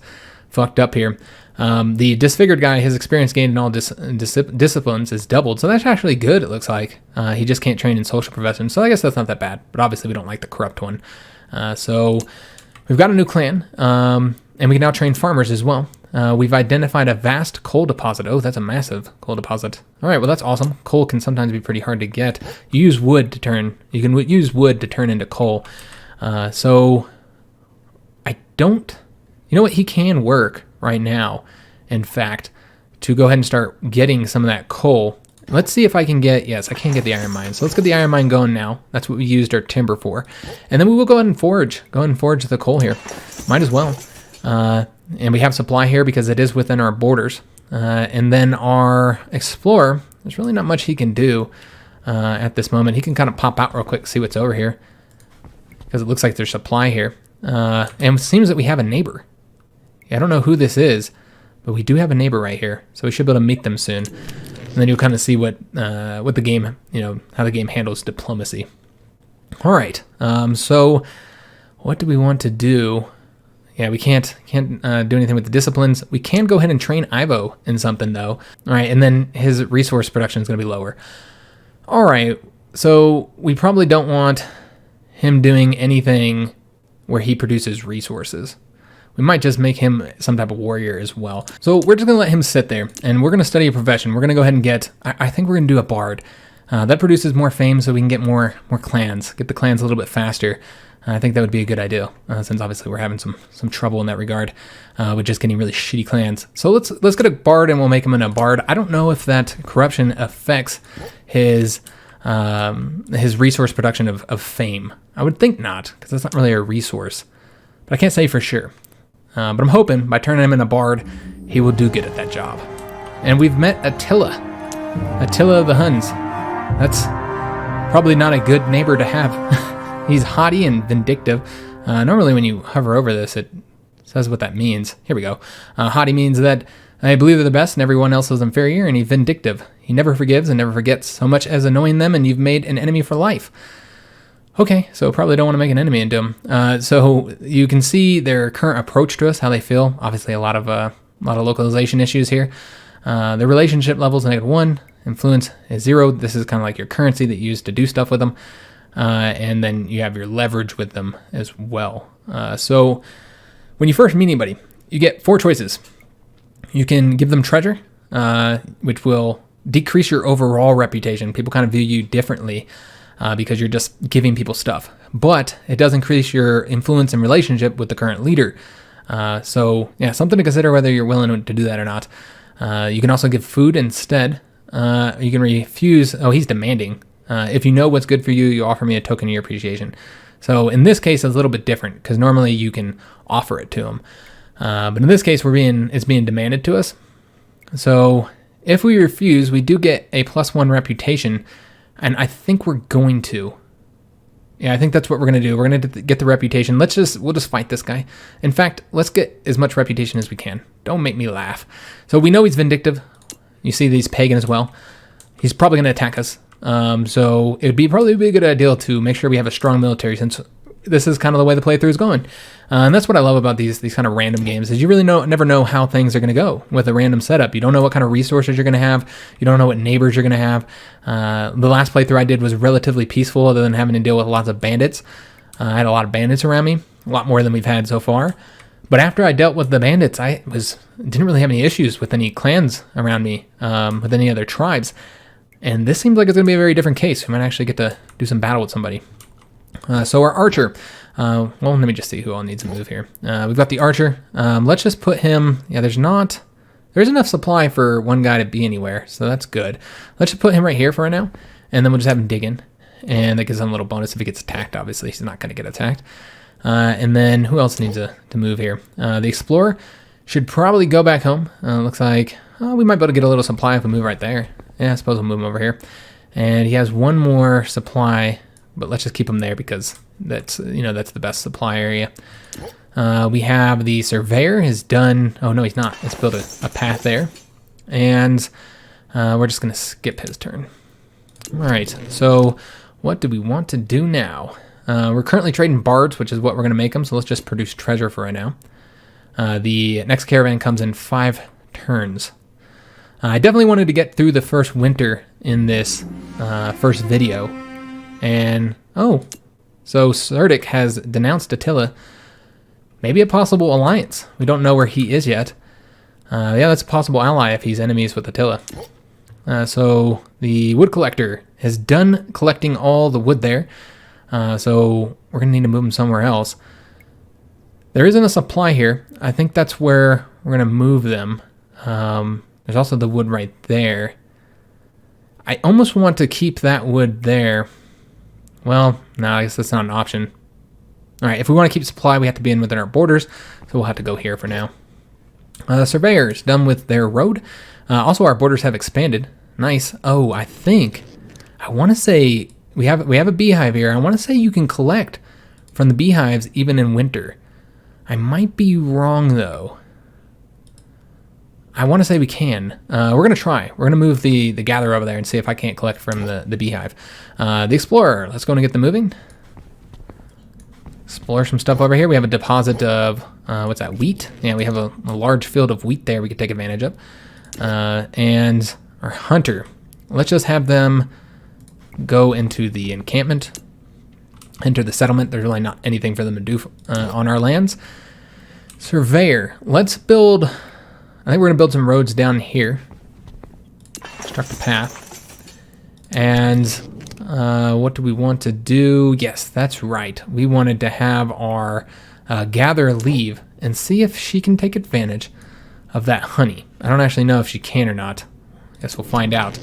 fucked up here. The disfigured guy, his experience gained in all disciplines is doubled, so that's actually good, it looks like. He just can't train in social professions, so I guess that's not that bad, but obviously we don't like the corrupt one. So we've got a new clan, and we can now train farmers as well. We've identified a vast coal deposit. Oh, that's a massive coal deposit. All right, well, that's awesome. Coal can sometimes be pretty hard to get. You can use wood to turn into coal. So I don't, you know what, he can work right now, in fact, to go ahead and start getting some of that coal. Let's see if I can get, yes, I can get the iron mine. So let's get the iron mine going now. That's what we used our timber for. And then we will go ahead and forge. Go ahead and forge the coal here. Might as well. And we have supply here because it is within our borders. And then our explorer, there's really not much he can do at this moment. He can kind of pop out real quick, see what's over here, because it looks like there's supply here. And it seems that we have a neighbor. I don't know who this is, but we do have a neighbor right here, so we should be able to meet them soon. And then you'll kind of see what the game, how the game handles diplomacy. All right, so what do we want to do? Yeah, we can't do anything with the disciplines. We can go ahead and train Ivo in something though. All right, and then his resource production is going to be lower. All right, so we probably don't want him doing anything where he produces resources. We might just make him some type of warrior as well. So we're just going to let him sit there, and we're going to study a profession. We're going to go ahead and get, I think we're going to do a bard. That produces more fame so we can get more clans, get the clans a little bit faster. I think that would be a good idea, since obviously we're having some trouble in that regard with just getting really shitty clans. So let's get a bard, and we'll make him in a bard. I don't know if that corruption affects his resource production of fame. I would think not, because that's not really a resource. But I can't say for sure. But I'm hoping by turning him in a bard, he will do good at that job. And we've met Attila of the Huns. That's probably not a good neighbor to have. He's haughty and vindictive. Normally when you hover over this, it says what that means. Here we go. Haughty means that I believe they're the best and everyone else is inferior, and he's vindictive. He never forgives and never forgets, so much as annoying them, and you've made an enemy for life. Okay, so probably don't want to make an enemy into them. So you can see their current approach to us, how they feel. Obviously, a lot of localization issues here. Their relationship level is -1. Influence is 0. This is kind of like your currency that you use to do stuff with them. And then you have your leverage with them as well. So when you first meet anybody, you get 4 choices. You can give them treasure, which will decrease your overall reputation. People kind of view you differently. Because you're just giving people stuff. But it does increase your influence and relationship with the current leader. So, yeah, something to consider whether you're willing to do that or not. You can also give food instead. You can refuse. Oh, he's demanding. If you know what's good for you, you offer me a token of your appreciation. So in this case, it's a little bit different because normally you can offer it to him. But in this case, it's being demanded to us. So if we refuse, we do get a +1 reputation. And I think we're going to. Yeah, I think that's what we're going to do. We're going to get the reputation. We'll just fight this guy. In fact, let's get as much reputation as we can. Don't make me laugh. So we know he's vindictive. You see he's pagan as well. He's probably going to attack us. So it would probably be a good idea to make sure we have a strong military, since this is kind of the way the playthrough is going. And that's what I love about these kind of random games, is you really never know how things are going to go with a random setup. You don't know what kind of resources you're going to have. You don't know what neighbors you're going to have. The last playthrough I did was relatively peaceful, other than having to deal with lots of bandits. I had a lot of bandits around me, a lot more than we've had so far. But after I dealt with the bandits, I didn't really have any issues with any clans around me, with any other tribes. And this seems like it's going to be a very different case. We might actually get to do some battle with somebody. So our archer, well, let me just see who all needs to move here. We've got the archer. Let's just put him, there's enough supply for one guy to be anywhere, so that's good. Let's just put him right here for right now, and then we'll just have him dig in, and that gives him a little bonus if he gets attacked. Obviously, he's not going to get attacked. And then who else needs to move here? The explorer should probably go back home. Looks like we might be able to get a little supply if we move right there. Yeah, I suppose we'll move him over here. And he has one more supply, but let's just keep him there because that's the best supply area. We have the surveyor is done. Oh no, he's not. Let's build a path there, and we're just gonna skip his turn. All right. So what do we want to do now? We're currently trading bards, which is what we're gonna make them. So let's just produce treasure for right now. The next caravan comes in 5 turns. I definitely wanted to get through the first winter in this first video. And, oh, so Serdic has denounced Attila. Maybe a possible alliance. We don't know where he is yet. Yeah, that's a possible ally if he's enemies with Attila. So the wood collector has done collecting all the wood there. So we're going to need to move him somewhere else. There isn't a supply here. I think that's where we're going to move them. There's also the wood right there. I almost want to keep that wood there. Well, no, I guess that's not an option. All right, if we want to keep supply, we have to be within our borders, so we'll have to go here for now. Surveyors, done with their road. Also, our borders have expanded. Nice. Oh, I want to say we have a beehive here. I want to say you can collect from the beehives even in winter. I might be wrong though. I want to say we can. We're going to try. We're going to move the gatherer over there and see if I can't collect from the beehive. The explorer, let's go and get them moving. Explore some stuff over here. We have a deposit of, what's that, wheat? Yeah, we have a large field of wheat there we could take advantage of. And our hunter, let's just have them go into the encampment, enter the settlement. There's really not anything for them to do on our lands. Surveyor, let's build, I think we're going to build some roads down here. Construct a path. And what do we want to do? Yes, that's right. We wanted to have our gatherer leave and see if she can take advantage of that honey. I don't actually know if she can or not. I guess we'll find out.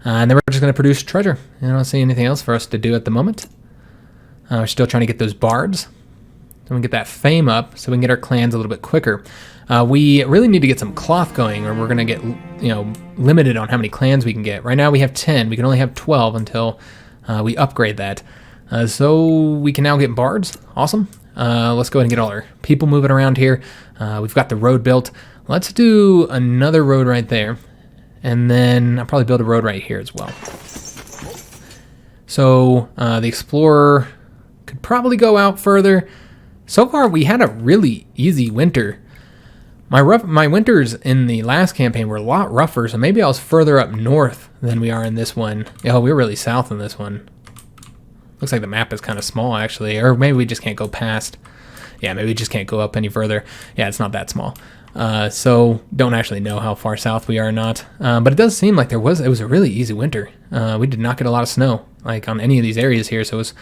And then we're just going to produce treasure. I don't see anything else for us to do at the moment. We're still trying to get those bards. So we can get that fame up so we can get our clans a little bit quicker. We really need to get some cloth going, or we're going to get, limited on how many clans we can get. Right now we have 10. We can only have 12 until we upgrade that. So we can now get bards. Awesome. Let's go ahead and get all our people moving around here. We've got the road built. Let's do another road right there. And then I'll probably build a road right here as well. So the explorer could probably go out further. So far we had a really easy winter. My winters in the last campaign were a lot rougher, so maybe I was further up north than we are in this one. Oh, we were really south in this one. Looks like the map is kind of small, actually. Or maybe we just can't go past. Yeah, maybe we just can't go up any further. Yeah, it's not that small. So don't actually know how far south we are or not. But it does seem like it was a really easy winter. We did not get a lot of snow, like on any of these areas here, so it was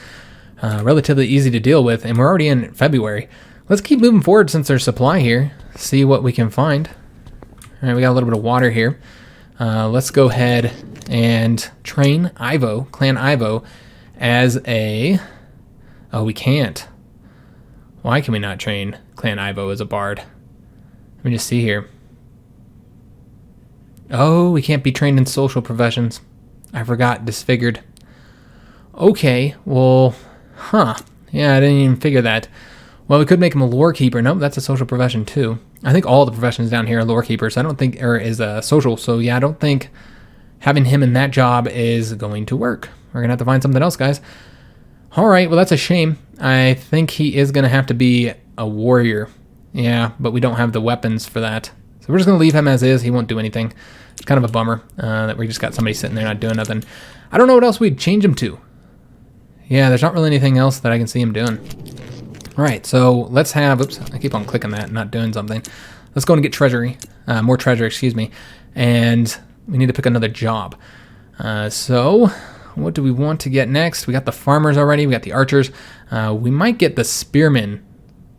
relatively easy to deal with. And we're already in February. Let's keep moving forward since there's supply here. See what we can find. All right, we got a little bit of water here. Let's go ahead and train Ivo, Clan Ivo, as a... Oh, we can't. Why can we not train Clan Ivo as a bard? Let me just see here. Oh, we can't be trained in social professions. I forgot, disfigured. Okay, well, yeah, I didn't even figure that. Well, we could make him a lore keeper. Nope, that's a social profession too. I think all the professions down here are lore keepers. I don't think, or is a social. So yeah, I don't think having him in that job is going to work. We're gonna have to find something else, guys. All right, well, that's a shame. I think he is gonna have to be a warrior. Yeah, but we don't have the weapons for that. So we're just gonna leave him as is. He won't do anything. It's kind of a bummer that we just got somebody sitting there not doing nothing. I don't know what else we'd change him to. Yeah, there's not really anything else that I can see him doing. All right, so let's have, oops, I keep on clicking that, not doing something. Let's go and get more treasure, excuse me. And we need to pick another job. So what do we want to get next? We got the farmers already, we got the archers. We might get the spearmen.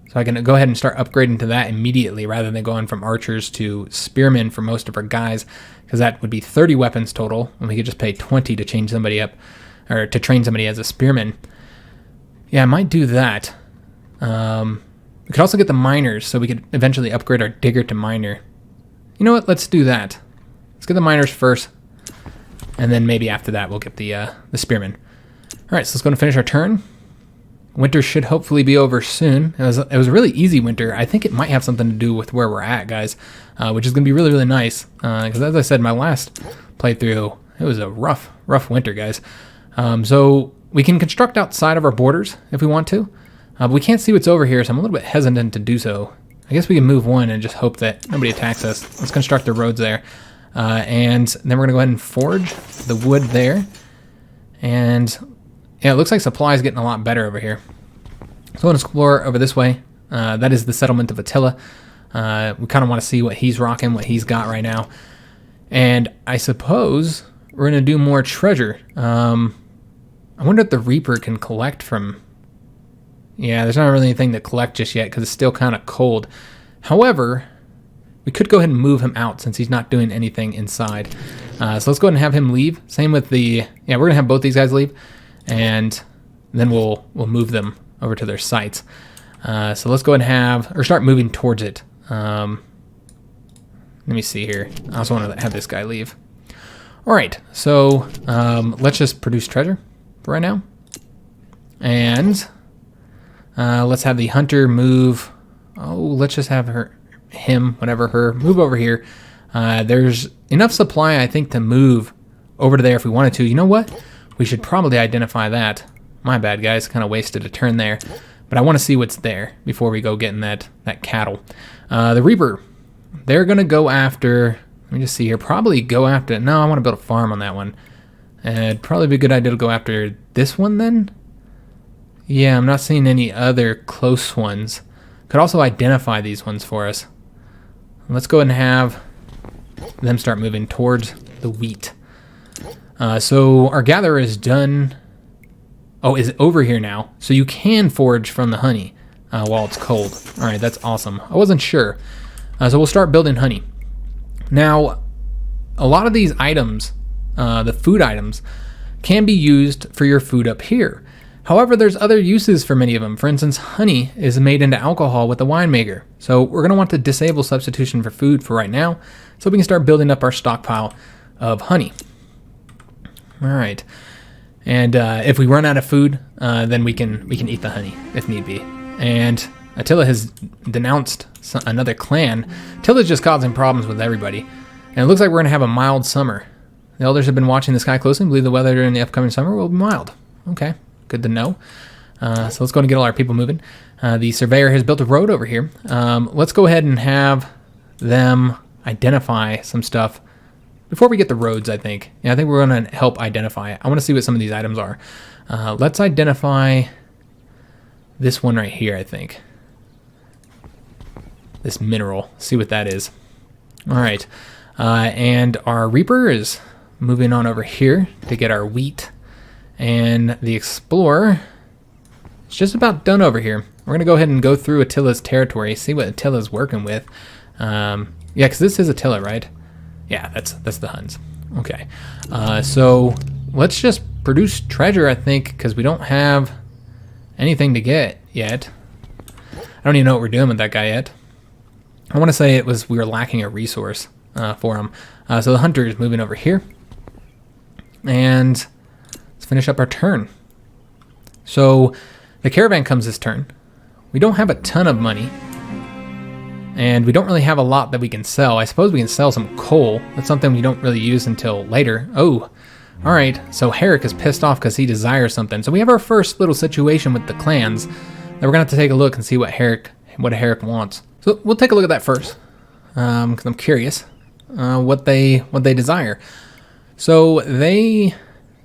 So I can go ahead and start upgrading to that immediately rather than going from archers to spearmen for most of our guys, because that would be 30 weapons total, and we could just pay 20 to change somebody up, or to train somebody as a spearman. Yeah, I might do that. We could also get the miners, so we could eventually upgrade our digger to miner. You know what? Let's do that. Let's get the miners first, and then maybe after that we'll get the spearmen. All right, so let's go and finish our turn. Winter should hopefully be over soon. It was a really easy winter. I think it might have something to do with where we're at, guys, which is going to be really, really nice. Because as I said, my last playthrough, it was a rough winter, guys. So we can construct outside of our borders if we want to. But we can't see what's over here, so I'm a little bit hesitant to do so. I guess we can move one and just hope that nobody attacks us. Let's construct the roads there. And then we're going to go ahead and forge the wood there. And yeah, it looks like supply is getting a lot better over here. So we'll explore over this way. That is the settlement of Attila. We kind of want to see what he's rocking, what he's got right now. And I suppose we're going to do more treasure. I wonder if the Reaper can collect from... Yeah, there's not really anything to collect just yet because it's still kind of cold. However, we could go ahead and move him out since he's not doing anything inside. So let's go ahead and have him leave. Same with the... Yeah, we're going to have both these guys leave. And then we'll move them over to their sites. So let's go ahead and have... Or start moving towards it. Let me see here. I also want to have this guy leave. All right, so let's just produce treasure for right now. And let's have the hunter move. Oh, let's just have her, him, whatever, her, move over here. There's enough supply, I think, to move over to there if we wanted to. You know what? We should probably identify that. My bad, guys. Kind of wasted a turn there. But I want to see what's there before we go getting that cattle. The Reaper, they're going to go after... Let me just see here. Probably go after... No, I want to build a farm on that one. It'd probably be a good idea to go after this one then. Yeah, I'm not seeing any other close ones. Could also identify these ones for us. Let's go ahead and have them start moving towards the wheat. So our gatherer is done... Oh, is over here now. So you can forage from the honey while it's cold. All right, that's awesome. I wasn't sure. So we'll start building honey. Now, a lot of these items, the food items, can be used for your food up here. However, there's other uses for many of them. For instance, honey is made into alcohol with the winemaker. So we're going to want to disable substitution for food for right now so we can start building up our stockpile of honey. All right. And if we run out of food, then we can eat the honey if need be. And Attila has denounced another clan. Attila's just causing problems with everybody. And it looks like we're going to have a mild summer. The elders have been watching the sky closely and believe the weather during the upcoming summer will be mild. Okay, good to know. So let's go and get all our people moving. The surveyor has built a road over here. Let's go ahead and have them identify some stuff before we get the roads, I think. Yeah, I think we're going to help identify it. I want to see what some of these items are. Let's identify this one right here, I think. This mineral. See what that is. All right. And our Reaper is moving on over here to get our wheat. And the Explorer is just about done over here. We're going to go ahead and go through Attila's territory, see what Attila's working with. Yeah, because this is Attila, right? Yeah, that's the Huns. Okay. So let's just produce treasure, I think, because we don't have anything to get yet. I don't even know what we're doing with that guy yet. I want to say it was we were lacking a resource for him. So the hunter is moving over here. And let's finish up our turn. So the caravan comes this turn. We don't have a ton of money. And we don't really have a lot that we can sell. I suppose we can sell some coal. That's something we don't really use until later. Oh, all right. So Herrick is pissed off because he desires something. So we have our first little situation with the clans that we're going to have to take a look and see what Herrick wants. So we'll take a look at that first because I'm curious what they desire. So they...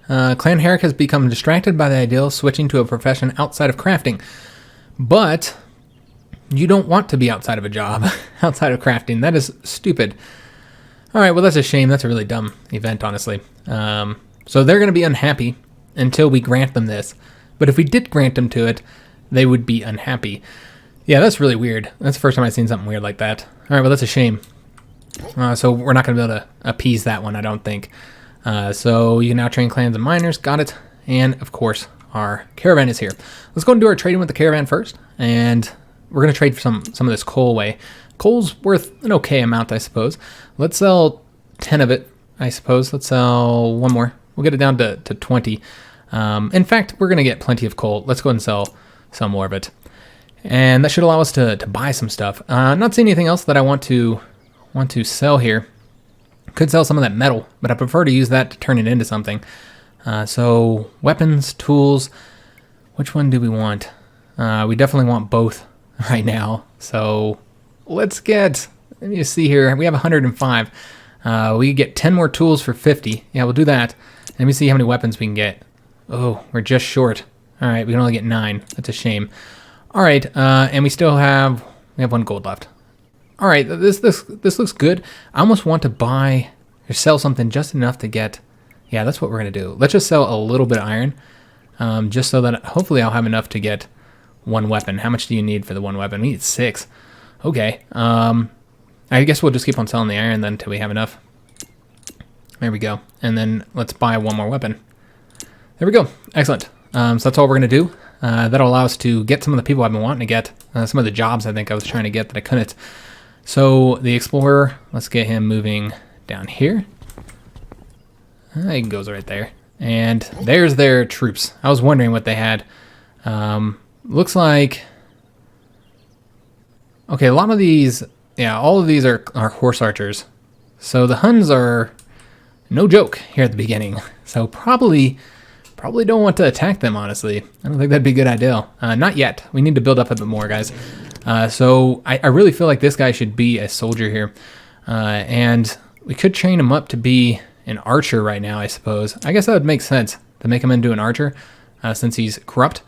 Clan Herrick has become distracted by the idea of switching to a profession outside of crafting. But you don't want to be outside of a job, outside of crafting. That is stupid. All right, well, that's a shame. That's a really dumb event, honestly. So they're going to be unhappy until we grant them this. But if we did grant them to it, they would be unhappy. Yeah, that's really weird. That's the first time I've seen something weird like that. All right, well, that's a shame. So we're not going to be able to appease that one, I don't think. So you can now train clans and miners. Got it. And, of course, our caravan is here. Let's go and do our trading with the caravan first. And we're going to trade some of this coal away. Coal's worth an okay amount, I suppose. Let's sell 10 of it, I suppose. Let's sell one more. We'll get it down to 20. In fact, we're going to get plenty of coal. Let's go ahead and sell some more of it. And that should allow us to buy some stuff. Not seeing anything else that I want to sell here. Could sell some of that metal, but I prefer to use that to turn it into something. So weapons, tools, which one do we want? We definitely want both right now. So Let's get, let me just see here. We have 105. We get 10 more tools for 50. Yeah, we'll do that. Let me see how many weapons we can get. Oh, we're just short. All right, we can only get 9. That's a shame. All right, and we have 1 gold left. All right, this looks good. I almost want to buy or sell something just enough to get. Yeah, that's what we're gonna do. Let's just sell a little bit of iron, just so that hopefully I'll have enough to get 1 weapon. How much do you need for the 1 weapon? We need 6. Okay. I guess we'll just keep on selling the iron then until we have enough. There we go. And then let's buy 1 more weapon. There we go. Excellent. So that's all we're gonna do. That'll allow us to get some of the people I've been wanting to get. Some of the jobs I think I was trying to get that I couldn't. So the explorer, let's get him moving down here. He goes right there. And there's their troops. I was wondering what they had. Looks like... Okay, a lot of these... Yeah, all of these are horse archers. So the Huns are no joke here at the beginning. So probably don't want to attack them, honestly. I don't think that'd be a good idea. Not yet. We need to build up a bit more, guys. So I really feel like this guy should be a soldier here. And we could train him up to be an archer right now, I suppose. I guess that would make sense to make him into an archer since he's corrupt.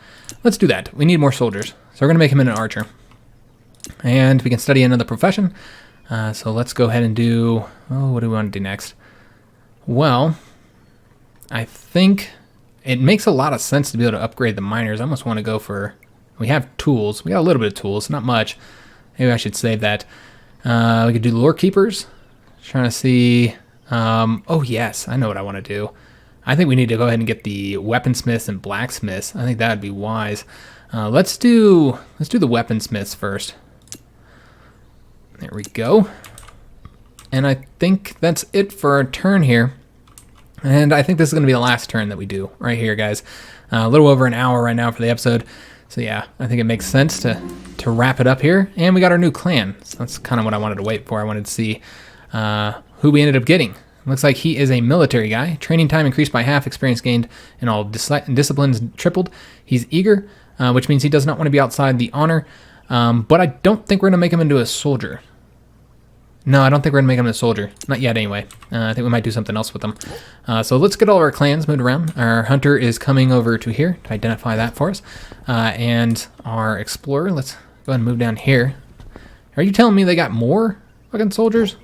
Let's do that. We need more soldiers. So we're going to make him into an archer. And we can study another profession. So let's go ahead and do... Oh, what do we want to do next? Well, I think it makes a lot of sense to be able to upgrade the miners. I almost want to go for... We have tools. We got a little bit of tools, not much. Maybe I should save that. We could do lore keepers. Trying to see... oh yes, I know what I want to do. I think we need to go ahead and get the weaponsmiths and blacksmiths. I think that would be wise. Let's do the weaponsmiths first. There we go. And I think that's it for our turn here. And I think this is going to be the last turn that we do right here, guys. A little over an hour right now for the episode. So yeah, I think it makes sense to wrap it up here. And we got our new clan. So that's kind of what I wanted to wait for. I wanted to see who we ended up getting. Looks like he is a military guy. Training time increased by half. Experience gained in all disciplines tripled. He's eager, which means he does not want to be outside the honor. But I don't think we're going to make him into a soldier. No, I don't think we're going to make him a soldier. Not yet, anyway. I think we might do something else with him. So let's get all of our clans moved around. Our hunter is coming over to here to identify that for us. And our explorer, let's go ahead and move down here. Are you telling me they got more fucking soldiers?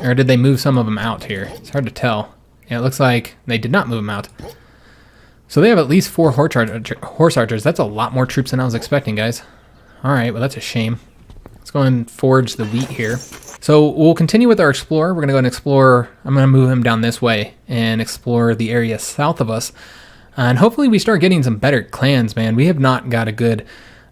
Or did they move some of them out here? It's hard to tell. Yeah, it looks like they did not move them out. So they have at least 4 horse archers. That's a lot more troops than I was expecting, guys. All right, well, that's a shame. Let's go and forage the wheat here. So we'll continue with our explorer. We're going to go and explore. I'm going to move him down this way and explore the area south of us. And hopefully we start getting some better clans, man. We have not got a good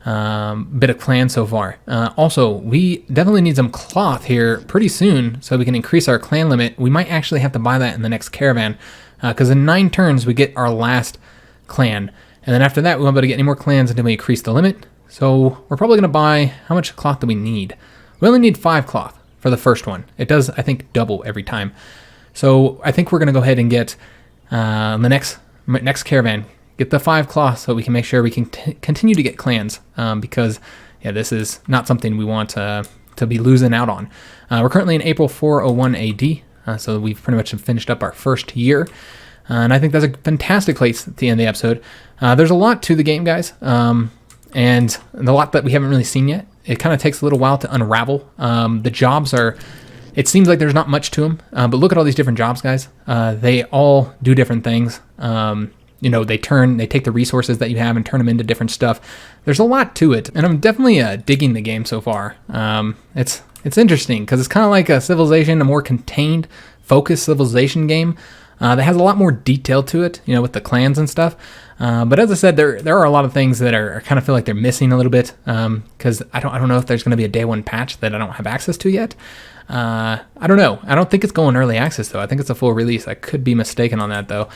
bit of clan so far. Also, we definitely need some cloth here pretty soon so we can increase our clan limit. We might actually have to buy that in the next caravan because in 9 turns we get our last clan. And then after that we won't be able to get any more clans until we increase the limit. So we're probably going to buy, how much cloth do we need? We only need 5 cloth for the first one. It does, I think, double every time. So I think we're going to go ahead and get the next caravan, get the 5 cloth so we can make sure we can continue to get clans because, yeah, this is not something we want to be losing out on. We're currently in April 401 AD, so we've pretty much finished up our first year. And I think that's a fantastic place at the end of the episode. There's a lot to the game, guys. And a lot that we haven't really seen yet. It kind of takes a little while to unravel. The jobs are, it seems like there's not much to them, but look at all these different jobs, guys. They all do different things. You know, they take the resources that you have and turn them into different stuff. There's a lot to it, and I'm definitely digging the game so far. It's interesting because it's kind of like a Civilization, a more contained, focused Civilization game that has a lot more detail to it, you know, with the clans and stuff. But as I said, there are a lot of things that are kind of feel like they're missing a little bit because I don't know if there's going to be a day 1 patch that I don't have access to yet. I don't know. I don't think it's going early access though. I think it's a full release. I could be mistaken on that though.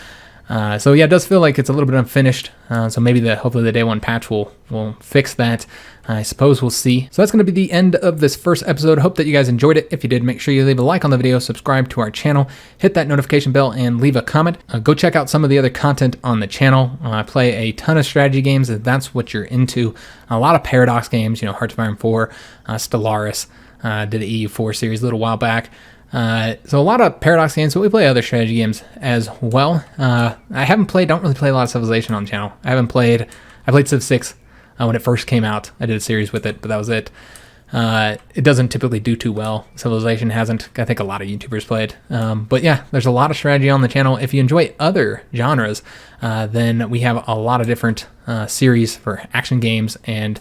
So yeah, it does feel like it's a little bit unfinished. So maybe hopefully the day one patch will fix that. I suppose we'll see. So that's going to be the end of this first episode. Hope that you guys enjoyed it. If you did, make sure you leave a like on the video, subscribe to our channel, hit that notification bell, and leave a comment. Go check out some of the other content on the channel. I play a ton of strategy games if that's what you're into. A lot of Paradox games, Hearts of Iron 4, Stellaris, did the EU4 series a little while back. So a lot of Paradox games, but we play other strategy games as well. I don't really play a lot of Civilization on the channel. I played Civ 6 when it first came out. I did a series with it, but that was it. It doesn't typically do too well. Civilization hasn't. I think a lot of YouTubers played. But yeah, there's a lot of strategy on the channel. If you enjoy other genres, then we have a lot of different series for action games and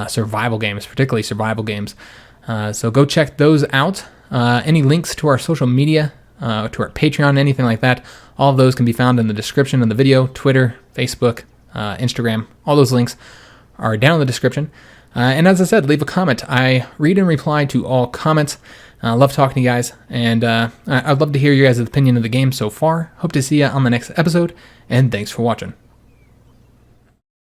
survival games, particularly survival games. So go check those out. Any links to our social media, to our Patreon, anything like that, all of those can be found in the description of the video. Twitter, Facebook, Instagram, all those links are down in the description. And as I said, leave a comment. I read and reply to all comments. I love talking to you guys, and I'd love to hear your guys' opinion of the game so far. Hope to see you on the next episode, and thanks for watching.